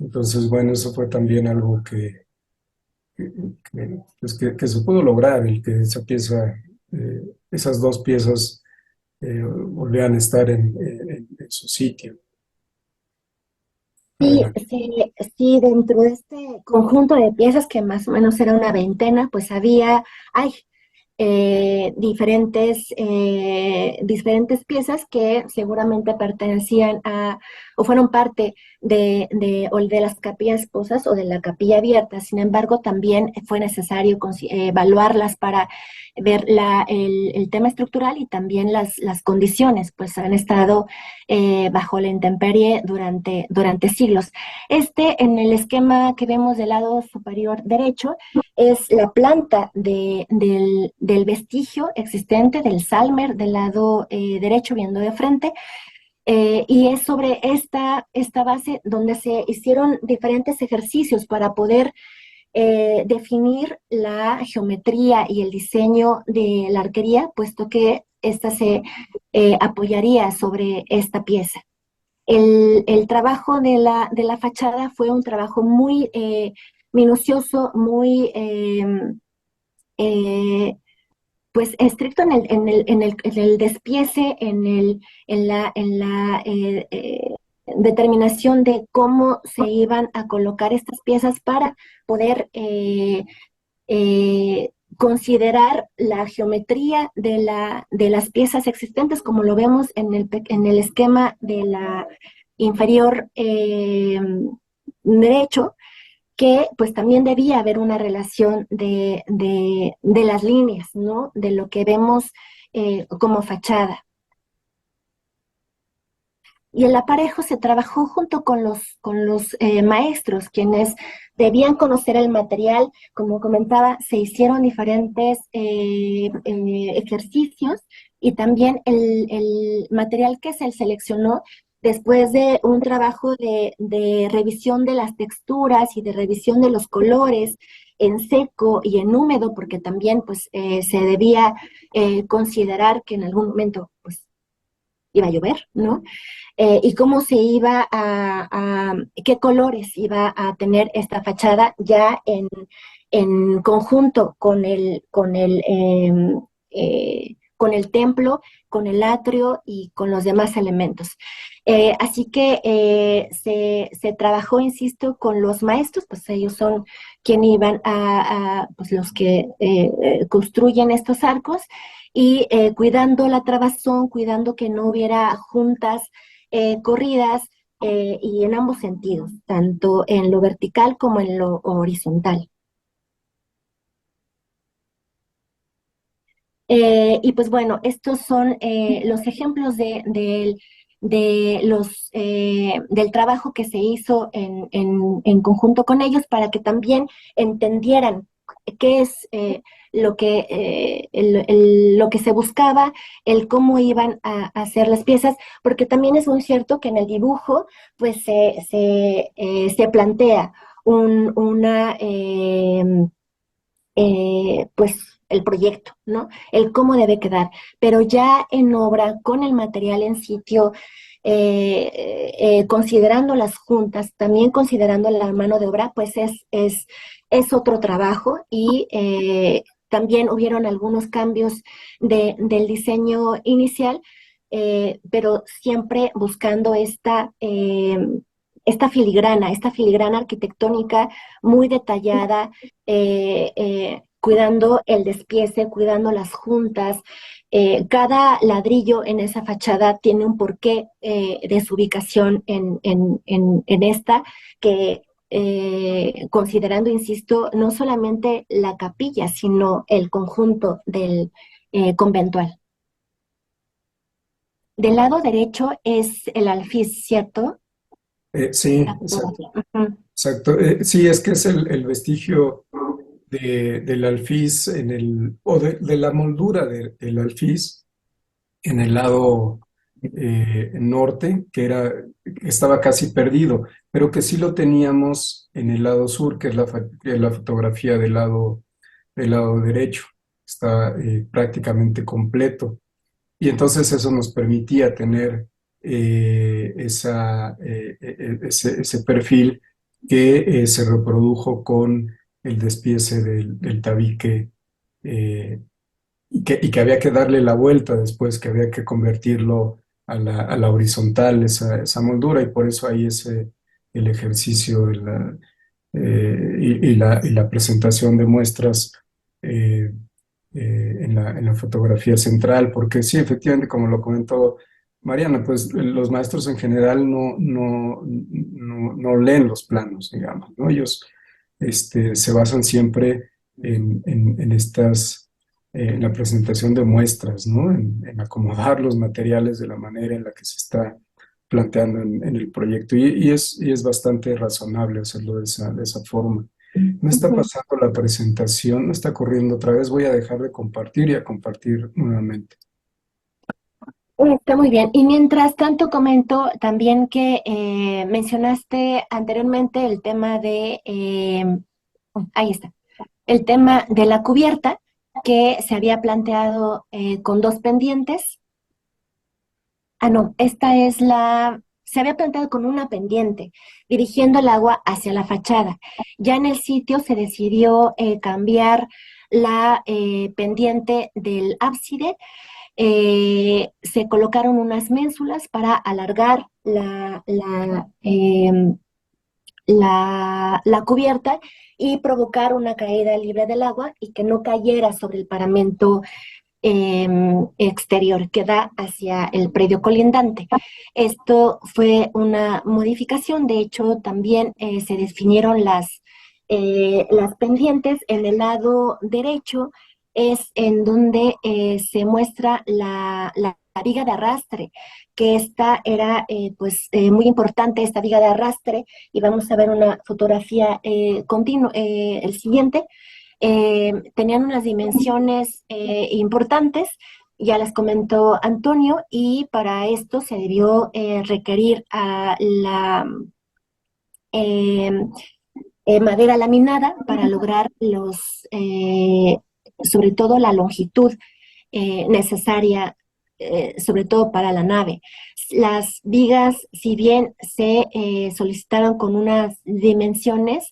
Entonces, bueno, eso fue también algo que se pudo lograr, el que esas dos piezas volvieran a estar en su sitio. Sí, Adelante. sí, dentro de este conjunto de piezas, que más o menos era una veintena, pues hay diferentes piezas que seguramente pertenecían o fueron parte o de las capillas posas o de la capilla abierta. Sin embargo, también fue necesario evaluarlas para ver el tema estructural y también las condiciones, pues han estado bajo la intemperie durante siglos. En el esquema que vemos del lado superior derecho, es la planta del vestigio existente, del salmer, del lado derecho, viendo de frente, y es sobre esta base donde se hicieron diferentes ejercicios para poder definir la geometría y el diseño de la arquería, puesto que esta se apoyaría sobre esta pieza. El trabajo de la fachada fue un trabajo muy minucioso, muy pues estricto en el despiece, en la determinación de cómo se iban a colocar estas piezas para poder considerar la geometría de las piezas existentes, como lo vemos en el esquema de la inferior derecho, que pues también debía haber una relación de las líneas, ¿no? De lo que vemos como fachada. Y el aparejo se trabajó junto con los maestros, quienes debían conocer el material. Como comentaba, se hicieron diferentes ejercicios, y también el material que se seleccionó después de un trabajo de revisión de las texturas y de revisión de los colores en seco y en húmedo, porque también pues, se debía considerar que en algún momento pues, iba a llover, ¿no? Y cómo se iba qué colores iba a tener esta fachada ya en conjunto con el templo, con el atrio y con los demás elementos. Así que se trabajó, insisto, con los maestros, pues ellos son quienes iban pues los que construyen estos arcos, y cuidando la trabazón, cuidando que no hubiera juntas corridas, y en ambos sentidos, tanto en lo vertical como en lo horizontal. Y pues bueno, estos son los ejemplos del trabajo que se hizo en conjunto con ellos para que también entendieran qué es lo que se buscaba, el cómo iban a hacer las piezas, porque también es muy cierto que en el dibujo pues se plantea una pues el proyecto, ¿no? El cómo debe quedar, pero ya en obra, con el material en sitio, considerando las juntas, también considerando la mano de obra, pues es otro trabajo y también hubieron algunos cambios del diseño inicial, pero siempre buscando esta filigrana arquitectónica muy detallada, cuidando el despiece, cuidando las juntas. Cada ladrillo en esa fachada tiene un porqué de su ubicación en esta, que considerando, insisto, no solamente la capilla, sino el conjunto del conventual. Del lado derecho es el alfiz, ¿cierto? Sí, La exacto. fotografía. Ujú. Exacto. Sí, es que es el vestigio del alfiz de la moldura del alfiz en el lado norte, que estaba casi perdido, pero que sí lo teníamos en el lado sur, que es que es la fotografía del lado derecho. Está prácticamente completo. Y entonces eso nos permitía tener ese perfil que se reprodujo con el despiece del tabique, eh, y que había que darle la vuelta después, que había que convertirlo a la horizontal, esa moldura, y por eso ahí el ejercicio y la presentación de muestras eh, en la fotografía central, porque sí, efectivamente, como lo comentó Mariana, pues los maestros en general no leen los planos, digamos, ¿no? Ellos se basan siempre en la presentación de muestras, ¿no? En acomodar los materiales de la manera en la que se está planteando en el proyecto. Y es bastante razonable hacerlo de esa forma. Me está Ujú. pasando la presentación, me está corriendo otra vez. Voy a dejar de compartir y a compartir nuevamente. Está muy bien. Y mientras tanto comento también que mencionaste anteriormente el tema ahí está, el tema de la cubierta que se había planteado con dos pendientes. Ah, no, se había planteado con una pendiente, dirigiendo el agua hacia la fachada. Ya en el sitio se decidió cambiar la pendiente del ábside. Se colocaron unas ménsulas para alargar la cubierta y provocar una caída libre del agua y que no cayera sobre el paramento exterior que da hacia el predio colindante. Esto fue una modificación, de hecho también se definieron las pendientes. En el lado derecho es en donde se muestra la viga de arrastre, que esta era pues muy importante, esta viga de arrastre, y vamos a ver una fotografía continua, el siguiente. Tenían unas dimensiones importantes, ya las comentó Antonio, y para esto se debió requerir a la eh, madera laminada para lograr sobre todo la longitud necesaria, sobre todo para la nave. Las vigas, si bien se solicitaron con unas dimensiones,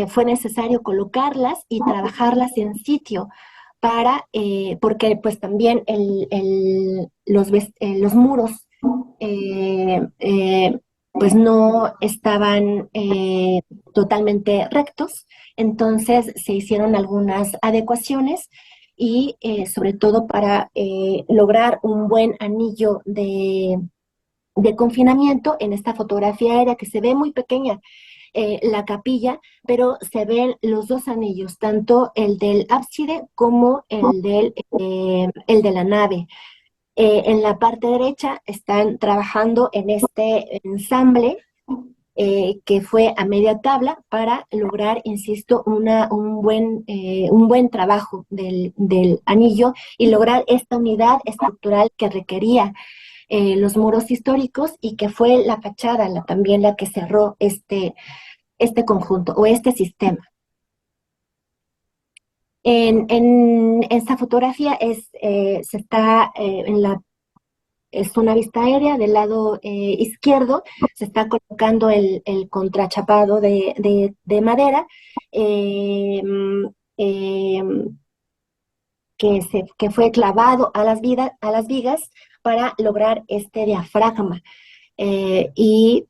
fue necesario colocarlas y trabajarlas en sitio porque pues también los muros pues no estaban totalmente rectos, entonces se hicieron algunas adecuaciones y sobre todo para lograr un buen anillo de confinamiento, en esta fotografía aérea que se ve muy pequeña la capilla, pero se ven los dos anillos, tanto el del ábside como el de la nave. En la parte derecha están trabajando en este ensamble que fue a media tabla para lograr, insisto, un buen trabajo del anillo y lograr esta unidad estructural que requería los muros históricos y que fue la fachada también la que cerró este conjunto o este sistema. En esta fotografía se está es una vista aérea del lado izquierdo, se está colocando el contrachapado de madera eh, que fue clavado a las vigas para lograr este diafragma y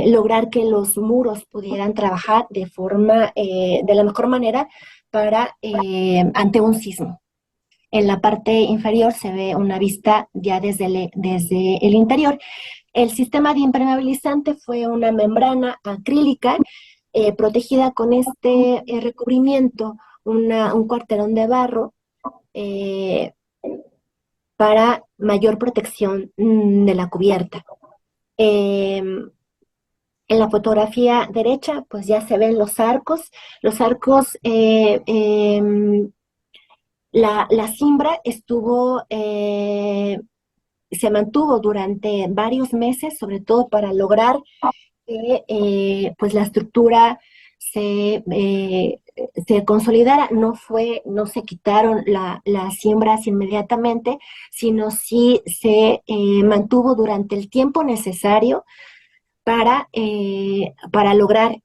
lograr que los muros pudieran trabajar de la mejor manera ante un sismo. En la parte inferior se ve una vista ya desde el interior. El sistema de impermeabilizante fue una membrana acrílica protegida con este recubrimiento, un cuarterón de barro eh, para mayor protección de la cubierta. En la fotografía derecha, pues ya se ven los arcos. Los arcos, la cimbra se mantuvo durante varios meses, sobre todo para lograr que pues la estructura se consolidara. No se quitaron las siembras inmediatamente, sino sí se mantuvo durante el tiempo necesario para lograr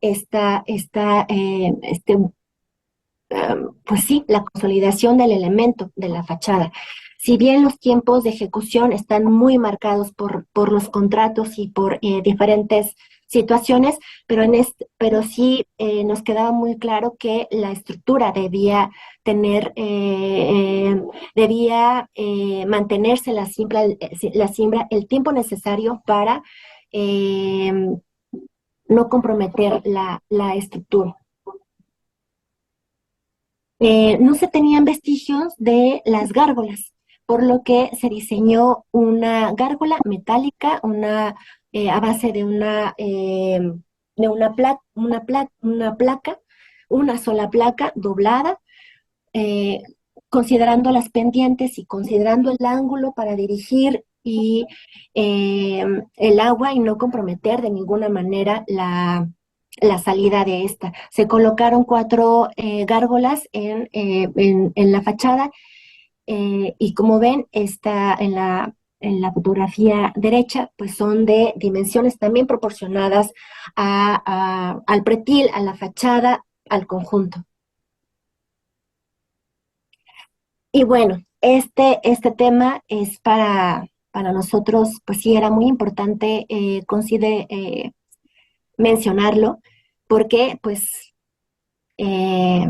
pues sí, la consolidación del elemento de la fachada. Si bien los tiempos de ejecución están muy marcados por los contratos y por diferentes situaciones, pero sí nos quedaba muy claro que la estructura debía mantenerse la siembra el tiempo necesario para eh, no comprometer la estructura. No se tenían vestigios de las gárgolas, por lo que se diseñó una gárgola metálica, a base de una placa, una sola placa doblada, eh, considerando las pendientes y considerando el ángulo para dirigir el agua y no comprometer de ninguna manera la salida de esta. Se colocaron 4 gárgolas en la fachada y como ven, en la fotografía derecha, pues son de dimensiones también proporcionadas al pretil, a la fachada, al conjunto. Y bueno, este tema es para nosotros, pues sí, era muy importante mencionarlo, porque eh,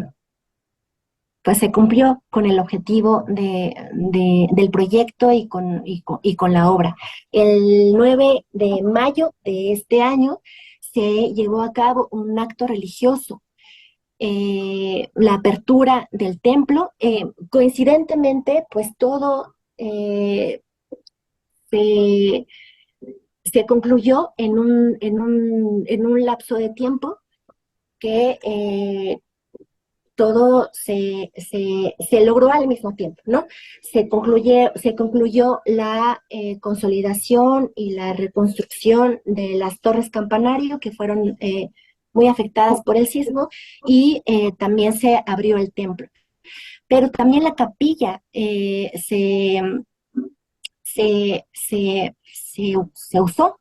pues se cumplió con el objetivo del proyecto y con la obra. El 9 de mayo de este año se llevó a cabo un acto religioso, la apertura del templo. Coincidentemente, pues todo se, se concluyó en un lapso de tiempo que todo se logró al mismo tiempo, ¿no? Se concluyó la consolidación y la reconstrucción de las torres campanario que fueron muy afectadas por el sismo y también se abrió el templo. Pero también la capilla se usó.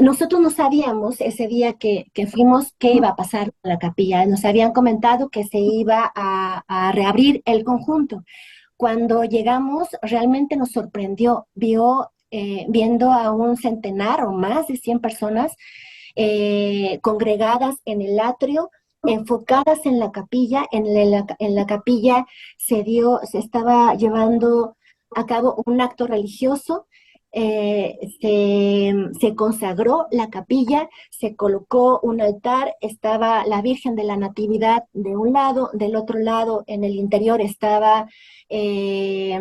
Nosotros no sabíamos ese día que fuimos qué iba a pasar con la capilla. Nos habían comentado que se iba a reabrir el conjunto. Cuando llegamos, realmente nos sorprendió. Viendo a un centenar o más de 100 personas congregadas en el atrio, enfocadas en la capilla. En la capilla se estaba llevando a cabo un acto religioso se consagró la capilla, se colocó un altar, estaba la Virgen de la Natividad de un lado, del otro lado, en el interior estaba eh,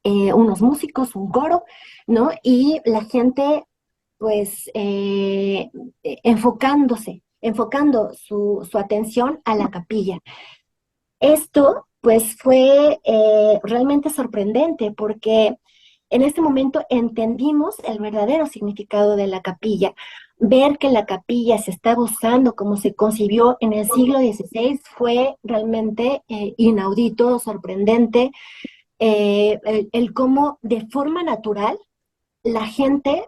unos músicos, un coro, ¿no? Y la gente, pues, enfocando su atención a la capilla. Esto, pues, fue realmente sorprendente porque en este momento entendimos el verdadero significado de la capilla. Ver que la capilla se estaba usando como se concibió en el siglo XVI fue realmente inaudito, sorprendente, el cómo de forma natural la gente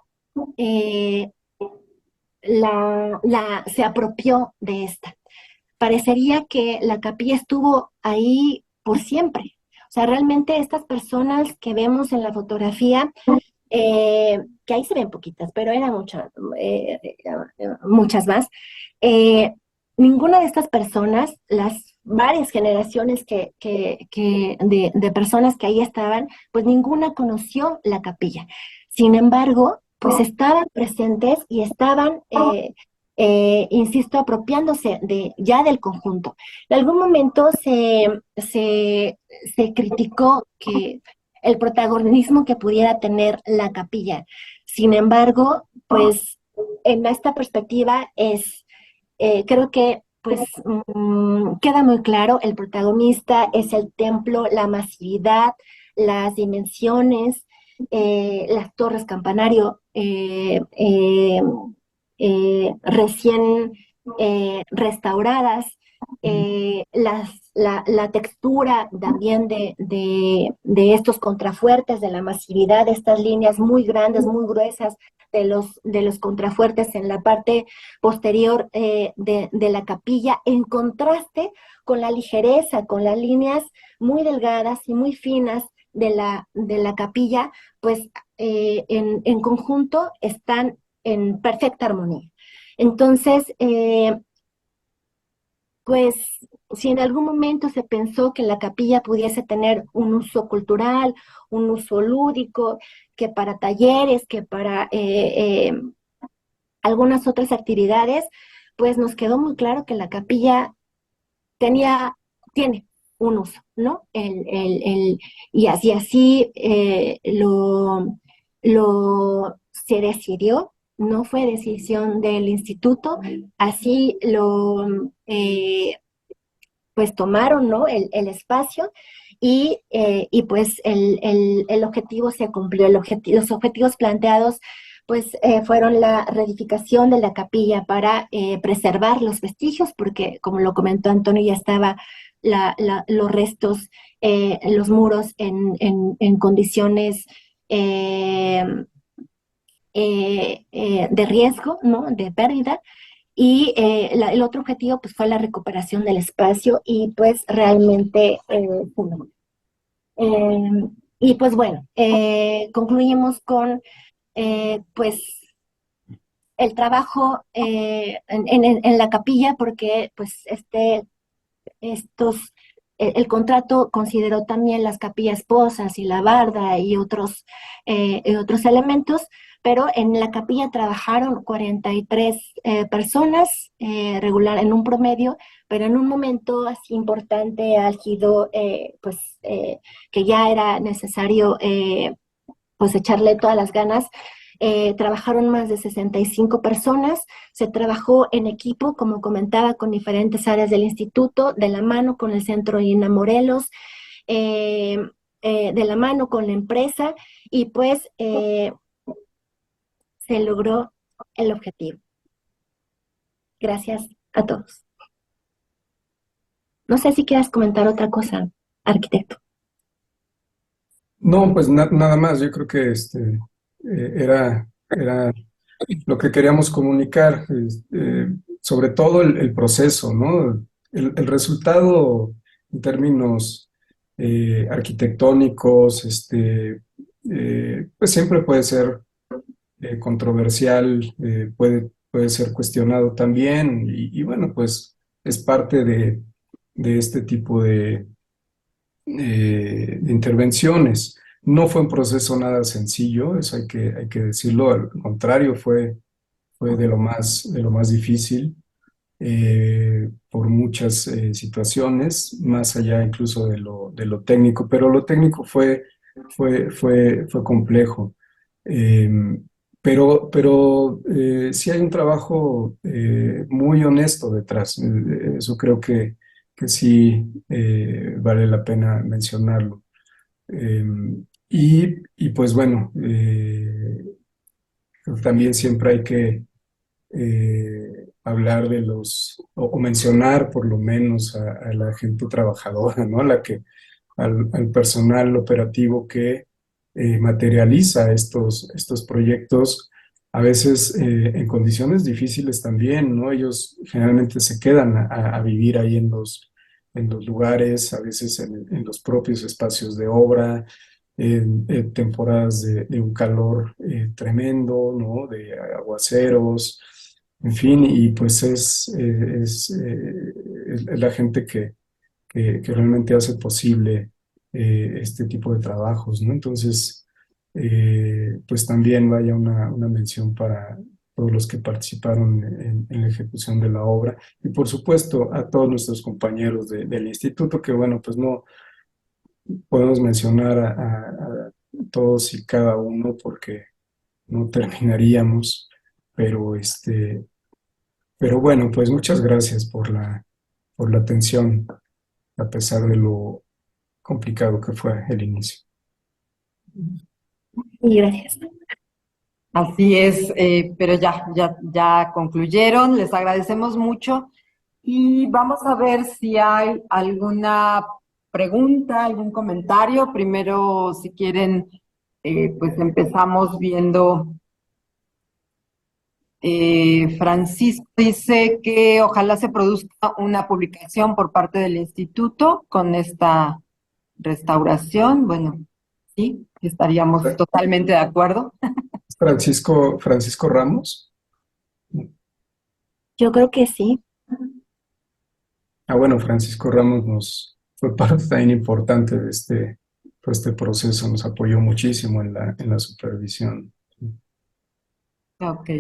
eh, se apropió de esta. Parecería que la capilla estuvo ahí por siempre. O sea, realmente estas personas que vemos en la fotografía, que ahí se ven poquitas, pero eran muchas más, eh, ninguna de estas personas, las varias generaciones de personas que ahí estaban, pues ninguna conoció la capilla. Sin embargo, pues estaban presentes y estaban, insisto, apropiándose ya del conjunto. En algún momento se criticó que el protagonismo que pudiera tener la capilla. Sin embargo, pues en esta perspectiva creo que pues queda muy claro, el protagonista es el templo, la masividad, las dimensiones, las torres campanario recién restauradas, la textura también de estos contrafuertes, de la masividad de estas líneas muy grandes, muy gruesas de los contrafuertes en la parte posterior de la capilla, en contraste con la ligereza, con las líneas muy delgadas y muy finas de la capilla, pues en conjunto están en perfecta armonía. Entonces, pues si en algún momento se pensó que la capilla pudiese tener un uso cultural, un uso lúdico, que para talleres, que para algunas otras actividades, pues nos quedó muy claro que la capilla tiene un uso, ¿no? Y así se decidió, no fue decisión del instituto, así pues tomaron, ¿no? El espacio y pues el objetivo se cumplió, los objetivos planteados pues fueron la reedificación de la capilla para preservar los vestigios, porque como lo comentó Antonio, ya estaba los restos, los muros en condiciones eh, de riesgo, ¿no? De pérdida. Y el otro objetivo pues fue la recuperación del espacio y pues realmente eh, y pues bueno, concluimos con pues el trabajo en la capilla porque pues estos, el contrato consideró también las capillas posas y la barda y otros elementos, pero en la capilla trabajaron 43 personas regular en un promedio, pero en un momento así importante, álgido, que ya era necesario pues echarle todas las ganas. Trabajaron más de 65 personas, se trabajó en equipo, como comentaba, con diferentes áreas del instituto, de la mano con el Centro INA Morelos, eh, de la mano con la empresa, y pues se logró el objetivo. Gracias a todos. No sé si quieras comentar otra cosa, arquitecto. No, pues nada más, yo creo que era lo que queríamos comunicar, sobre todo el proceso, ¿no? El resultado en términos arquitectónicos, pues siempre puede ser controversial, puede ser cuestionado también, y bueno, pues es parte de este tipo de intervenciones. No fue un proceso nada sencillo, eso hay que decirlo, al contrario, fue de lo más difícil por muchas situaciones, más allá incluso de lo técnico, pero lo técnico fue complejo. Eh, pero sí hay un trabajo muy honesto detrás. Eso creo que sí vale la pena mencionarlo. Eh, y pues bueno, también siempre hay que hablar de o mencionar por lo menos a la gente trabajadora, ¿no? Al personal operativo que materializa estos proyectos, a veces en condiciones difíciles también, ¿no? Ellos generalmente se quedan a vivir ahí en los lugares, a veces en los propios espacios de obra, en temporadas de un calor tremendo, ¿no? De aguaceros, en fin, y pues es la gente que realmente hace posible este tipo de trabajos, ¿no? Entonces, pues también vaya una mención para todos los que participaron en la ejecución de la obra y por supuesto a todos nuestros compañeros del instituto, que bueno, pues no podemos mencionar a todos y cada uno porque no terminaríamos, pero pero bueno, pues muchas gracias por la atención, a pesar de lo complicado que fue el inicio. Y gracias. Así es, pero ya concluyeron, les agradecemos mucho y vamos a ver si hay alguna pregunta, algún comentario. Primero, si quieren, pues empezamos viendo. Francisco dice que ojalá se produzca una publicación por parte del instituto con esta restauración. Bueno, sí, estaríamos totalmente de acuerdo. Francisco Ramos. Yo creo que sí. Ah, bueno, Francisco Ramos fue parte también importante de todo este proceso, nos apoyó muchísimo en la supervisión. Ok.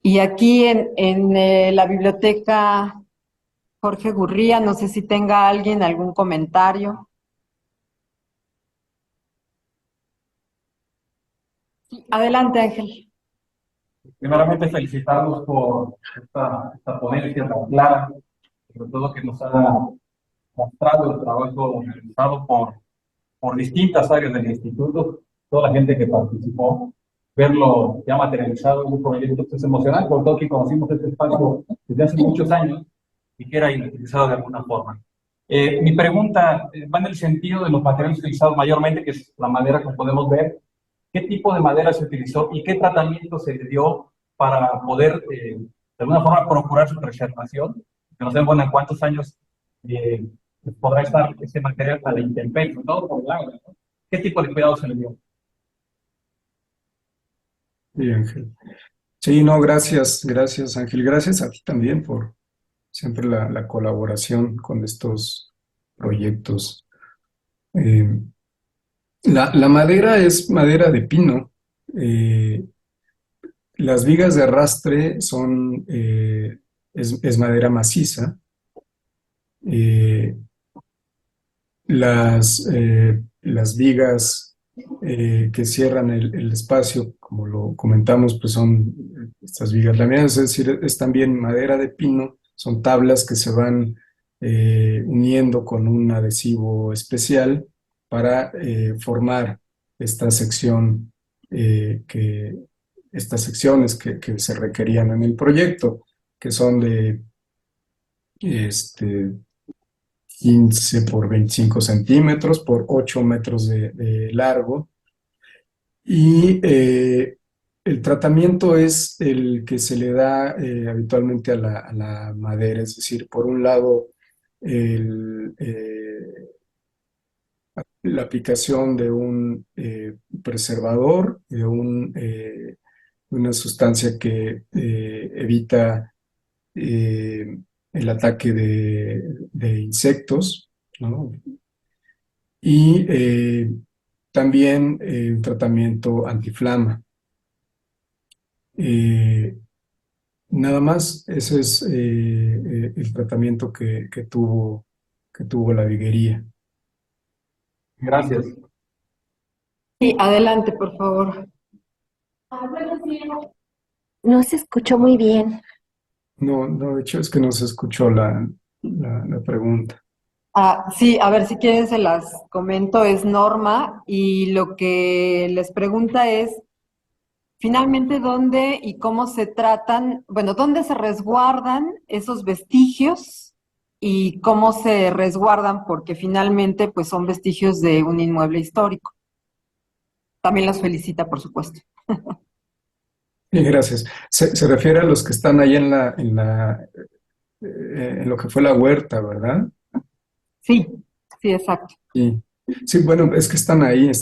Y aquí en la biblioteca Jorge Gurría, no sé si tenga alguien algún comentario. Sí, adelante, Ángel. Primeramente, felicitarlos por esta ponencia tan clara, sobre todo que nos ha mostrado el trabajo realizado por distintas áreas del instituto, toda la gente que participó, verlo ya materializado en un proyecto es emocionante, por todo que conocimos este espacio desde hace muchos años y que era inutilizado de alguna forma. Mi pregunta va en el sentido de los materiales utilizados mayormente, que es la madera, como podemos ver. ¿Qué tipo de madera se utilizó y qué tratamiento se le dio para poder, de alguna forma, procurar su preservación? Que nos den cuenta en cuántos años eh, podrá estar ese material a la intemperie, todo por el agua, ¿no? ¿Qué tipo de cuidado se le dio? Sí, Ángel. Sí, no, gracias Ángel, gracias a ti también por siempre la colaboración con estos proyectos. Eh, la madera es madera de pino. Eh, las vigas de arrastre es madera maciza. Eh, las vigas que cierran el espacio, como lo comentamos, pues son estas vigas laminadas, es decir, es también madera de pino, son tablas que se van uniendo con un adhesivo especial para formar esta sección, que, estas secciones que se requerían en el proyecto, que son de este, 15 por 25 centímetros por 8 metros de largo. Y el tratamiento es el que se le da habitualmente a la madera, es decir, por un lado, el, la aplicación de un preservador, una sustancia que evita el ataque de insectos, ¿no? Y también un tratamiento antiflama. Eh, Nada más, ese es el tratamiento que tuvo la viguería. Gracias. Sí, adelante, por favor. No se escuchó muy bien. No, no, de hecho es que no se escuchó la pregunta. Ah, sí, a ver si quieren se las comento, es Norma, y lo que les pregunta es, finalmente, ¿dónde y cómo se tratan, bueno, dónde se resguardan esos vestigios y cómo se resguardan? Porque finalmente, pues son vestigios de un inmueble histórico. También las felicita, por supuesto. Bien, gracias. Se refiere a los que están ahí en lo que fue la huerta, ¿verdad? Sí, sí, exacto. Sí, sí, bueno, es que están ahí,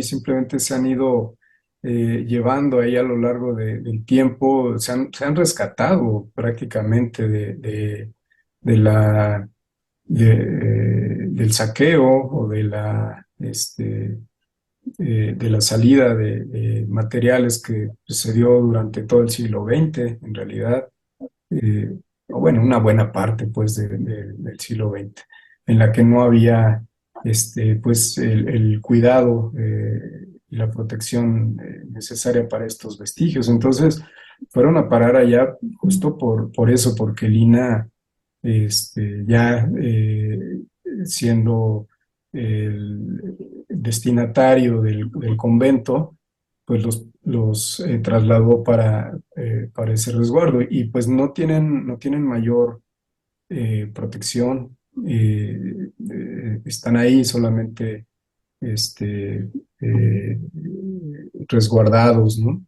simplemente se han ido llevando ahí a lo largo del tiempo, se han rescatado prácticamente de la, del saqueo o de la salida de materiales que pues, se dio durante todo el siglo XX, en realidad, eh, o bueno, una buena parte pues del siglo XX, en la que no había pues el cuidado y la protección necesaria para estos vestigios. Entonces, fueron a parar allá justo por eso, porque Lina ya siendo el destinatario del convento, pues los trasladó para ese resguardo y pues no tienen mayor protección, están ahí solamente este, eh, resguardados, ¿no?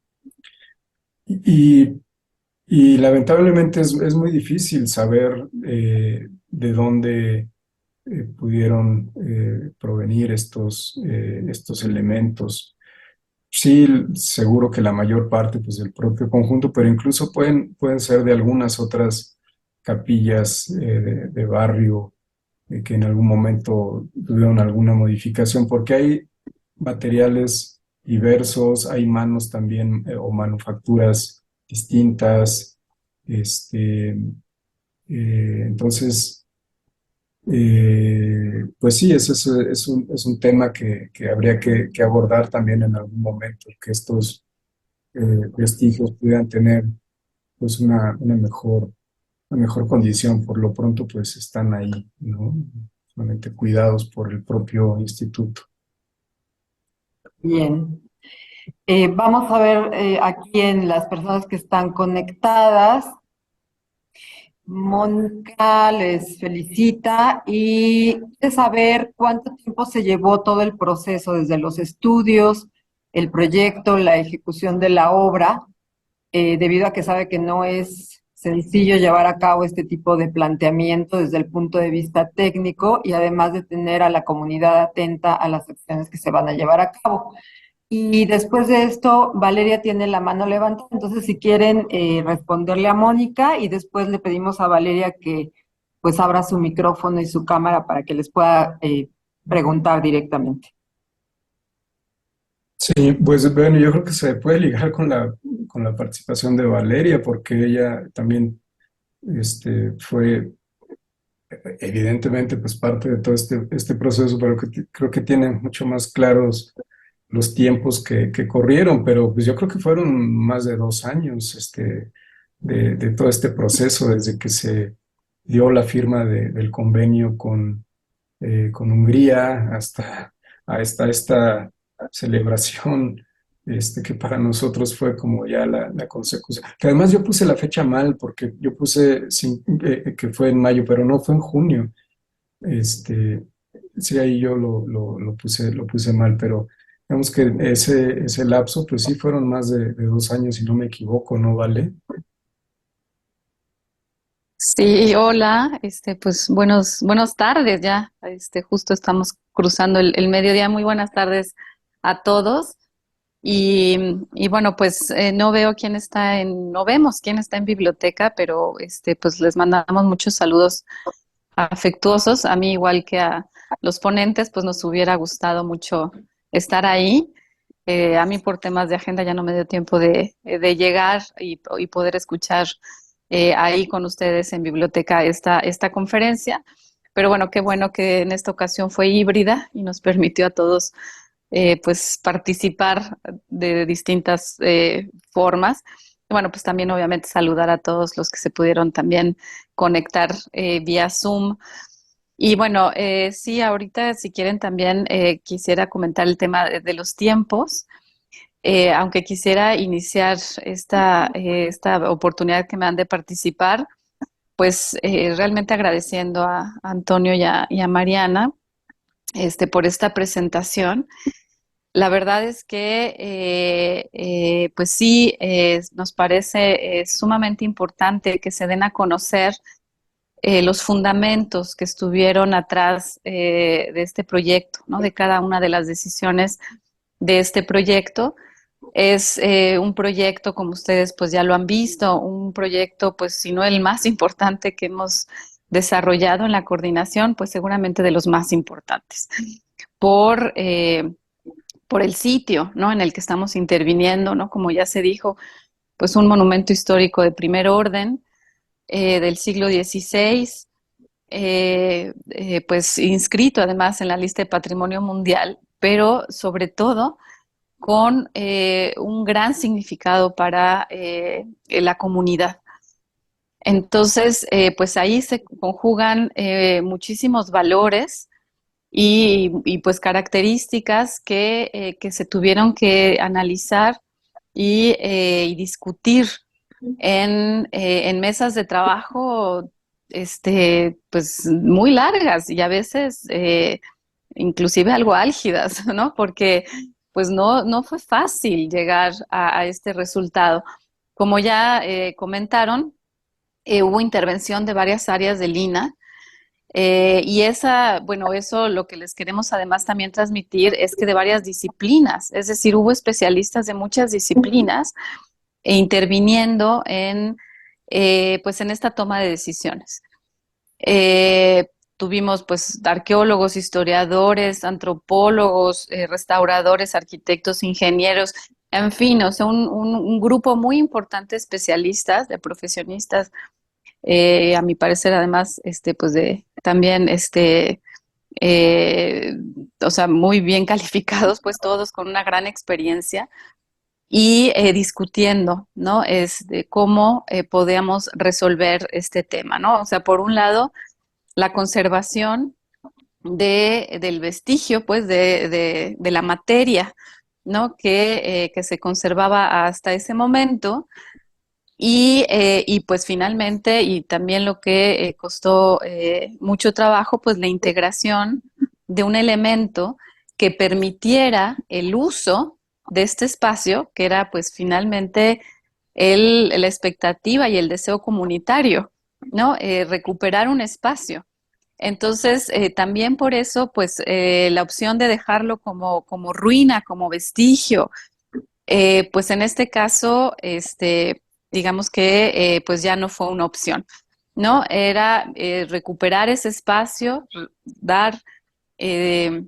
Y, y lamentablemente es muy difícil saber de dónde pudieron provenir estos elementos. Sí, seguro que la mayor parte pues, del propio conjunto, pero incluso pueden ser de algunas otras capillas de barrio que en algún momento tuvieron alguna modificación, porque hay materiales diversos, hay manos también o manufacturas distintas. Este, entonces, pues sí, es un tema que habría que abordar también en algún momento, que estos vestigios pudieran tener pues una mejor condición. Por lo pronto, pues están ahí, ¿no? Solamente cuidados por el propio instituto. Bien. Vamos a ver aquí en las personas que están conectadas. Mónica les felicita y quiere saber cuánto tiempo se llevó todo el proceso, desde los estudios, el proyecto, la ejecución de la obra, debido a que sabe que no es sencillo llevar a cabo este tipo de planteamiento desde el punto de vista técnico y además de tener a la comunidad atenta a las acciones que se van a llevar a cabo. Y después de esto, Valeria tiene la mano levantada, entonces si quieren responderle a Mónica y después le pedimos a Valeria que pues abra su micrófono y su cámara para que les pueda preguntar directamente. Sí, pues bueno, yo creo que se puede ligar con la participación de Valeria, porque ella también fue evidentemente pues parte de todo este proceso, pero creo que tiene mucho más claros los tiempos que corrieron, pero pues yo creo que fueron más de 2 años de todo este proceso, desde que se dio la firma del convenio con Hungría hasta esta celebración, que para nosotros fue como ya la consecución. Que además yo puse la fecha mal, porque yo puse que fue en mayo, pero no fue en junio. Este, sí, ahí yo lo puse mal, pero digamos que ese lapso, pues sí fueron más de 2 años, si no me equivoco, ¿no, Vale? Sí, hola, pues buenos tardes ya. Justo estamos cruzando el mediodía. Muy buenas tardes a todos. Y bueno, pues no vemos quién está en biblioteca, pero pues les mandamos muchos saludos afectuosos. A mí, igual que a los ponentes, pues nos hubiera gustado mucho estar ahí. A mí por temas de agenda ya no me dio tiempo de llegar y poder escuchar ahí con ustedes en biblioteca esta conferencia. Pero bueno que en esta ocasión fue híbrida y nos permitió a todos pues participar de distintas formas. Y bueno, pues también obviamente saludar a todos los que se pudieron también conectar vía Zoom. Y bueno, sí, ahorita si quieren también quisiera comentar el tema de los tiempos, aunque quisiera iniciar esta oportunidad que me dan de participar, pues realmente agradeciendo a Antonio y a Mariana por esta presentación. La verdad es que, pues sí, nos parece sumamente importante que se den a conocer los fundamentos que estuvieron atrás de este proyecto, ¿no? De cada una de las decisiones de este proyecto. Es un proyecto, como ustedes pues ya lo han visto, un proyecto, pues si no el más importante que hemos desarrollado en la coordinación, pues seguramente de los más importantes. Por, eh, por el sitio, ¿no? En el que estamos interviniendo, ¿no? Como ya se dijo, pues un monumento histórico de primer orden del siglo XVI, pues inscrito además en la lista de Patrimonio Mundial, pero sobre todo con un gran significado para la comunidad. Entonces, pues ahí se conjugan muchísimos valores y pues características que se tuvieron que analizar y discutir en mesas de trabajo pues muy largas y a veces inclusive algo álgidas, ¿no? Porque pues no fue fácil llegar a este resultado. Como ya comentaron, hubo intervención de varias áreas del INAH. Y eso lo que les queremos además también transmitir es que de varias disciplinas, es decir, hubo especialistas de muchas disciplinas interviniendo pues en esta toma de decisiones. Tuvimos pues arqueólogos, historiadores, antropólogos, restauradores, arquitectos, ingenieros, en fin, o sea, un grupo muy importante de especialistas, de profesionistas, a mi parecer además, pues también, eh, o sea, muy bien calificados, pues todos con una gran experiencia y discutiendo, ¿no? De cómo podíamos resolver este tema, ¿no? O sea, por un lado, la conservación del vestigio, pues, de la materia, ¿no? Que se conservaba hasta ese momento. Y pues finalmente, y también lo que costó mucho trabajo, pues la integración de un elemento que permitiera el uso de este espacio, que era pues finalmente la expectativa y el deseo comunitario, ¿no? Recuperar un espacio. Entonces, también por eso, pues la opción de dejarlo como ruina, como vestigio, pues en este caso, digamos que pues ya no fue una opción, ¿no? Era recuperar ese espacio, dar eh,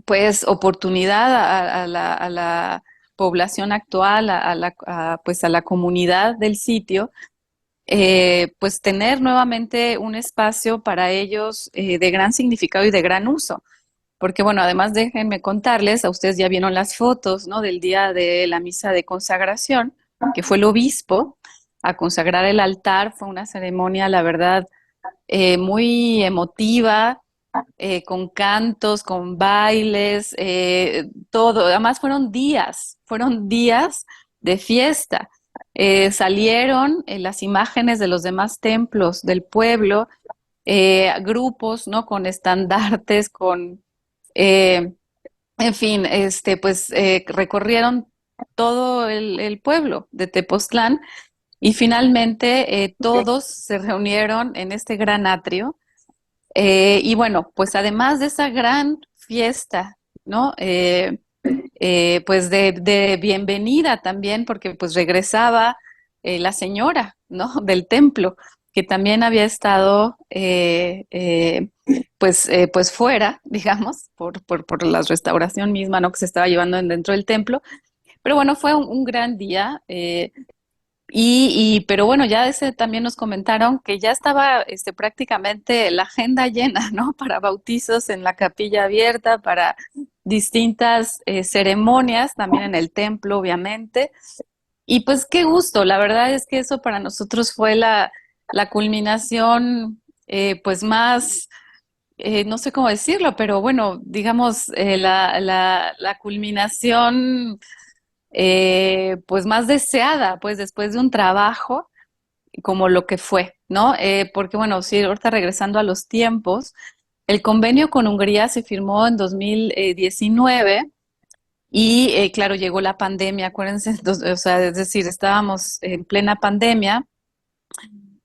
pues oportunidad a la población actual, pues a la comunidad del sitio, pues tener nuevamente un espacio para ellos de gran significado y de gran uso. Porque bueno, además déjenme contarles, a ustedes ya vieron las fotos, ¿no? Del día de la misa de consagración, que fue el obispo a consagrar el altar. Fue una ceremonia, la verdad, muy emotiva, con cantos, con bailes, todo. Además fueron días de fiesta. Salieron las imágenes de los demás templos del pueblo, grupos, ¿no? Con estandartes, eh, en fin, pues recorrieron todo el pueblo de Tepoztlán y finalmente todos se reunieron en este gran atrio. Y bueno, pues además de esa gran fiesta, ¿no? Pues de bienvenida también, porque pues regresaba la señora, ¿no? Del templo, que también había estado pues fuera, digamos, por la restauración misma, ¿no? Que se estaba llevando dentro del templo. Pero bueno, fue un gran día. Pero bueno, ya ese también nos comentaron que ya estaba prácticamente la agenda llena, ¿no? Para bautizos en la capilla abierta, para distintas ceremonias, también en el templo, obviamente. Y pues qué gusto, la verdad es que eso para nosotros fue la culminación, pues más, no sé cómo decirlo, pero bueno, digamos, la culminación pues más deseada, pues después de un trabajo como lo que fue, ¿no? Porque bueno, sí, ahorita regresando a los tiempos, el convenio con Hungría se firmó en 2019 y claro, llegó la pandemia, acuérdense, entonces, o sea, es decir, estábamos en plena pandemia.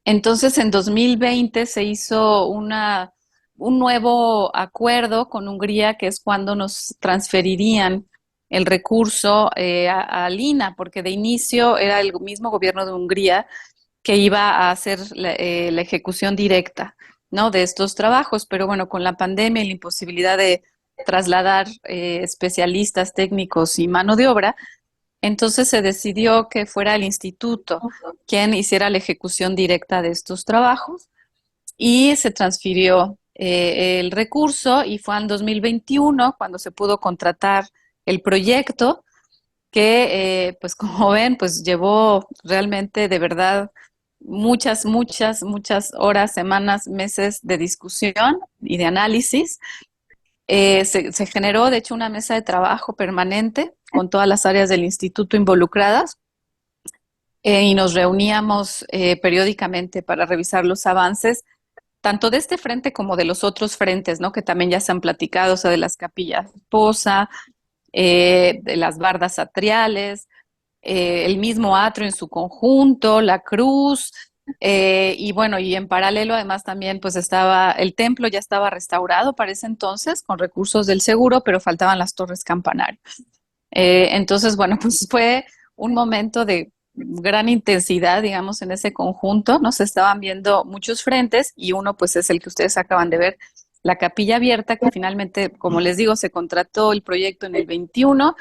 Entonces, en 2020 se hizo un nuevo acuerdo con Hungría, que es cuando nos transferirían el recurso al INAH, porque de inicio era el mismo gobierno de Hungría que iba a hacer la ejecución directa, ¿no? De estos trabajos, pero bueno, con la pandemia y la imposibilidad de trasladar especialistas técnicos y mano de obra, entonces se decidió que fuera el instituto quien hiciera la ejecución directa de estos trabajos y se transfirió el recurso y fue en 2021 cuando se pudo contratar el proyecto que, pues como ven, pues llevó realmente de verdad muchas horas, semanas, meses de discusión y de análisis. Se generó, de hecho, una mesa de trabajo permanente con todas las áreas del instituto involucradas y nos reuníamos periódicamente para revisar los avances, tanto de este frente como de los otros frentes, ¿no? Que también ya se han platicado, o sea, de las capillas Poza, de las bardas atriales, el mismo atrio en su conjunto, la cruz, y bueno, y en paralelo además también pues estaba, el templo ya estaba restaurado para ese entonces con recursos del seguro, pero faltaban las torres campanario. Entonces, bueno, pues fue un momento de gran intensidad, digamos, en ese conjunto, ¿no? Se estaban viendo muchos frentes y uno pues es el que ustedes acaban de ver, la capilla abierta, que finalmente, como les digo, se contrató el proyecto en el 21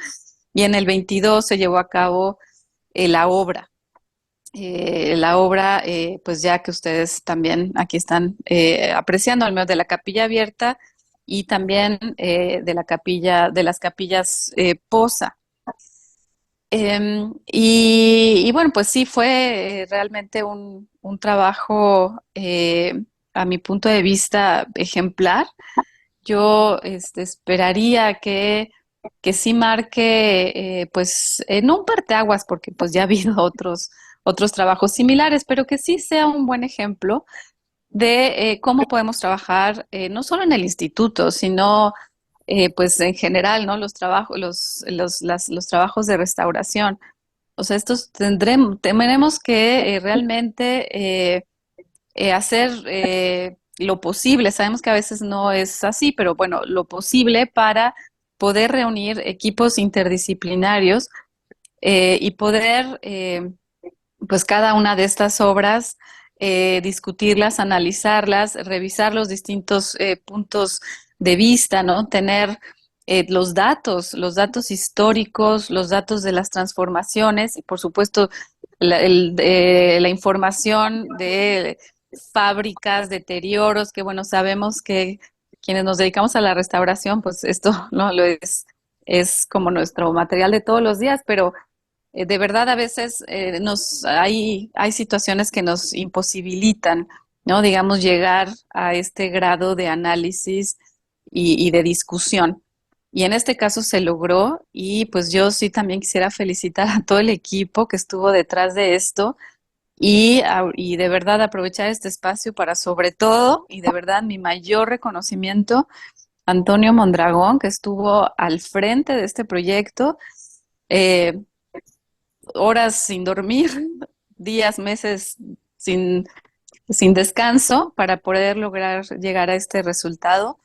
y en el 22 se llevó a cabo la obra. Pues ya que ustedes también aquí están apreciando, al menos de la capilla abierta y también de la capilla, de las capillas Poza. Y bueno, pues sí, fue realmente un trabajo, a mi punto de vista, ejemplar. Yo esperaría que sí marque, pues, no un parteaguas, porque pues ya ha habido otros trabajos similares, pero que sí sea un buen ejemplo de cómo podemos trabajar, no solo en el instituto, sino pues en general, ¿no? Los trabajos, los trabajos de restauración. O sea, tendremos que realmente hacer lo posible. Sabemos que a veces no es así, pero bueno, lo posible para poder reunir equipos interdisciplinarios y poder, pues cada una de estas obras, discutirlas, analizarlas, revisar los distintos puntos de vista, ¿no? Tener los datos históricos, los datos de las transformaciones y por supuesto la información de fábricas, deterioros, que bueno, sabemos que quienes nos dedicamos a la restauración, pues esto no lo es como nuestro material de todos los días, pero de verdad a veces hay situaciones que nos imposibilitan, ¿no? Digamos, llegar a este grado de análisis y de discusión. Y en este caso se logró y pues yo sí también quisiera felicitar a todo el equipo que estuvo detrás de esto y de verdad aprovechar este espacio para sobre todo y de verdad mi mayor reconocimiento a Antonio Mondragón, que estuvo al frente de este proyecto, eh, horas sin dormir, días, meses sin, sin descanso para poder lograr llegar a este resultado.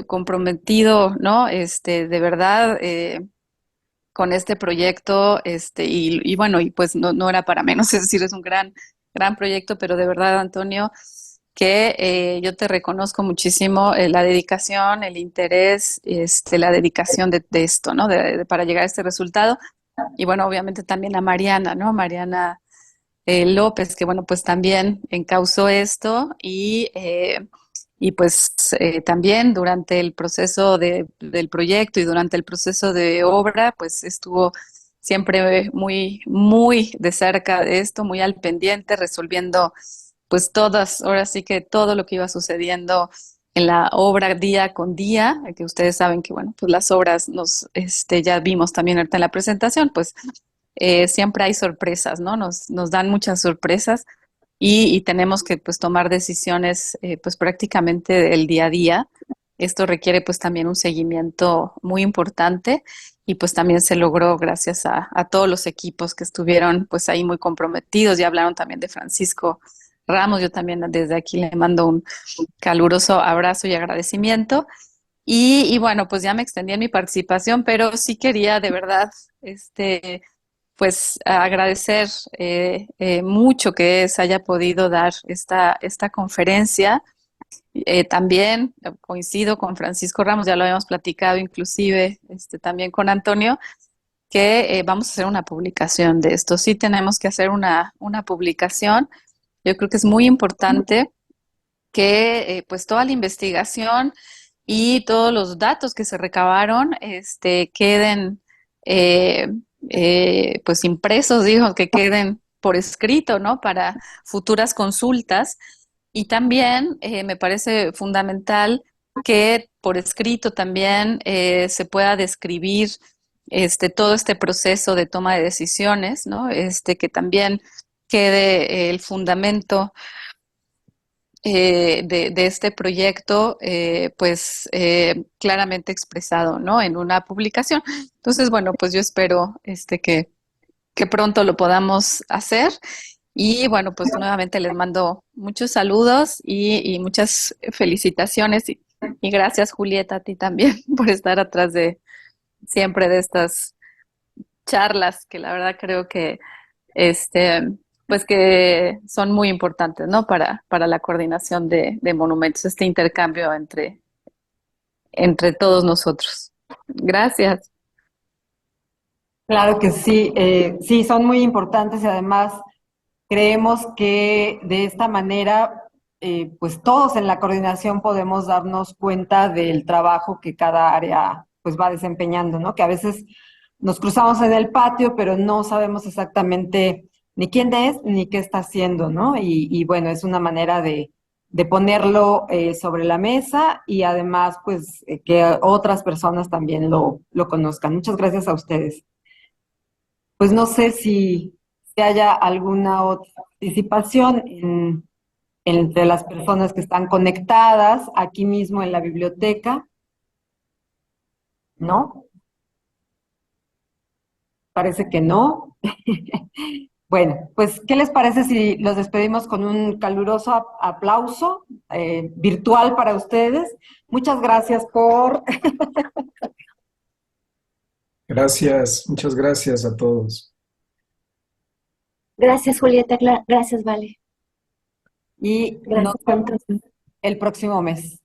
Comprometido, ¿no? De verdad, con este proyecto, y bueno, y pues no era para menos, es decir, es un gran gran proyecto, pero de verdad, Antonio, que yo te reconozco muchísimo la dedicación, el interés, la dedicación de esto, ¿no? Para llegar a este resultado. Y bueno, obviamente también a Mariana, ¿no? Mariana López, que bueno, pues también encauzó esto y pues también durante el proceso del proyecto y durante el proceso de obra, pues estuvo siempre muy, muy de cerca de esto, muy al pendiente, resolviendo pues todas, ahora sí que todo lo que iba sucediendo en la obra día con día, que ustedes saben que bueno, pues las obras ya vimos también ahorita en la presentación, pues siempre hay sorpresas, ¿no? Nos dan muchas sorpresas y tenemos que pues tomar decisiones pues prácticamente del día a día. Esto requiere pues también un seguimiento muy importante y pues también se logró gracias a todos los equipos que estuvieron pues ahí muy comprometidos y hablaron también de Francisco Ramos. Yo también desde aquí le mando un caluroso abrazo y agradecimiento. Y bueno, pues ya me extendí en mi participación, pero sí quería de verdad, pues agradecer mucho que se haya podido dar esta conferencia. También coincido con Francisco Ramos, ya lo habíamos platicado inclusive también con Antonio, que vamos a hacer una publicación de esto. Sí tenemos que hacer una publicación. Yo creo que es muy importante que pues toda la investigación y todos los datos que se recabaron queden eh, pues impresos, digo, que queden por escrito, ¿no? Para futuras consultas. Y también me parece fundamental que por escrito también se pueda describir todo este proceso de toma de decisiones, ¿no? Que también quede el fundamento de este proyecto, pues claramente expresado, ¿no? En una publicación. Entonces, bueno, pues yo espero que pronto lo podamos hacer. Y bueno, pues nuevamente les mando muchos saludos y muchas felicitaciones y gracias, Julieta, a ti también por estar atrás de siempre de estas charlas que la verdad creo que este, pues que son muy importantes, ¿no? Para la coordinación de monumentos, este intercambio entre todos nosotros. Gracias. Claro que sí, sí, son muy importantes y además creemos que de esta manera, pues todos en la coordinación podemos darnos cuenta del trabajo que cada área pues va desempeñando, ¿no? Que a veces nos cruzamos en el patio, pero no sabemos exactamente ni quién es ni qué está haciendo, ¿no? Y bueno, es una manera de ponerlo sobre la mesa y además pues que otras personas también lo conozcan. Muchas gracias a ustedes. Pues no sé si haya alguna otra participación entre las personas que están conectadas aquí mismo en la biblioteca, ¿no? Parece que no. Bueno, pues, ¿qué les parece si los despedimos con un caluroso aplauso virtual para ustedes? Muchas gracias por... Gracias, muchas gracias a todos. Gracias, Julieta. Gracias, Vale. Y nos Gracias, vemos Antonio. el próximo mes.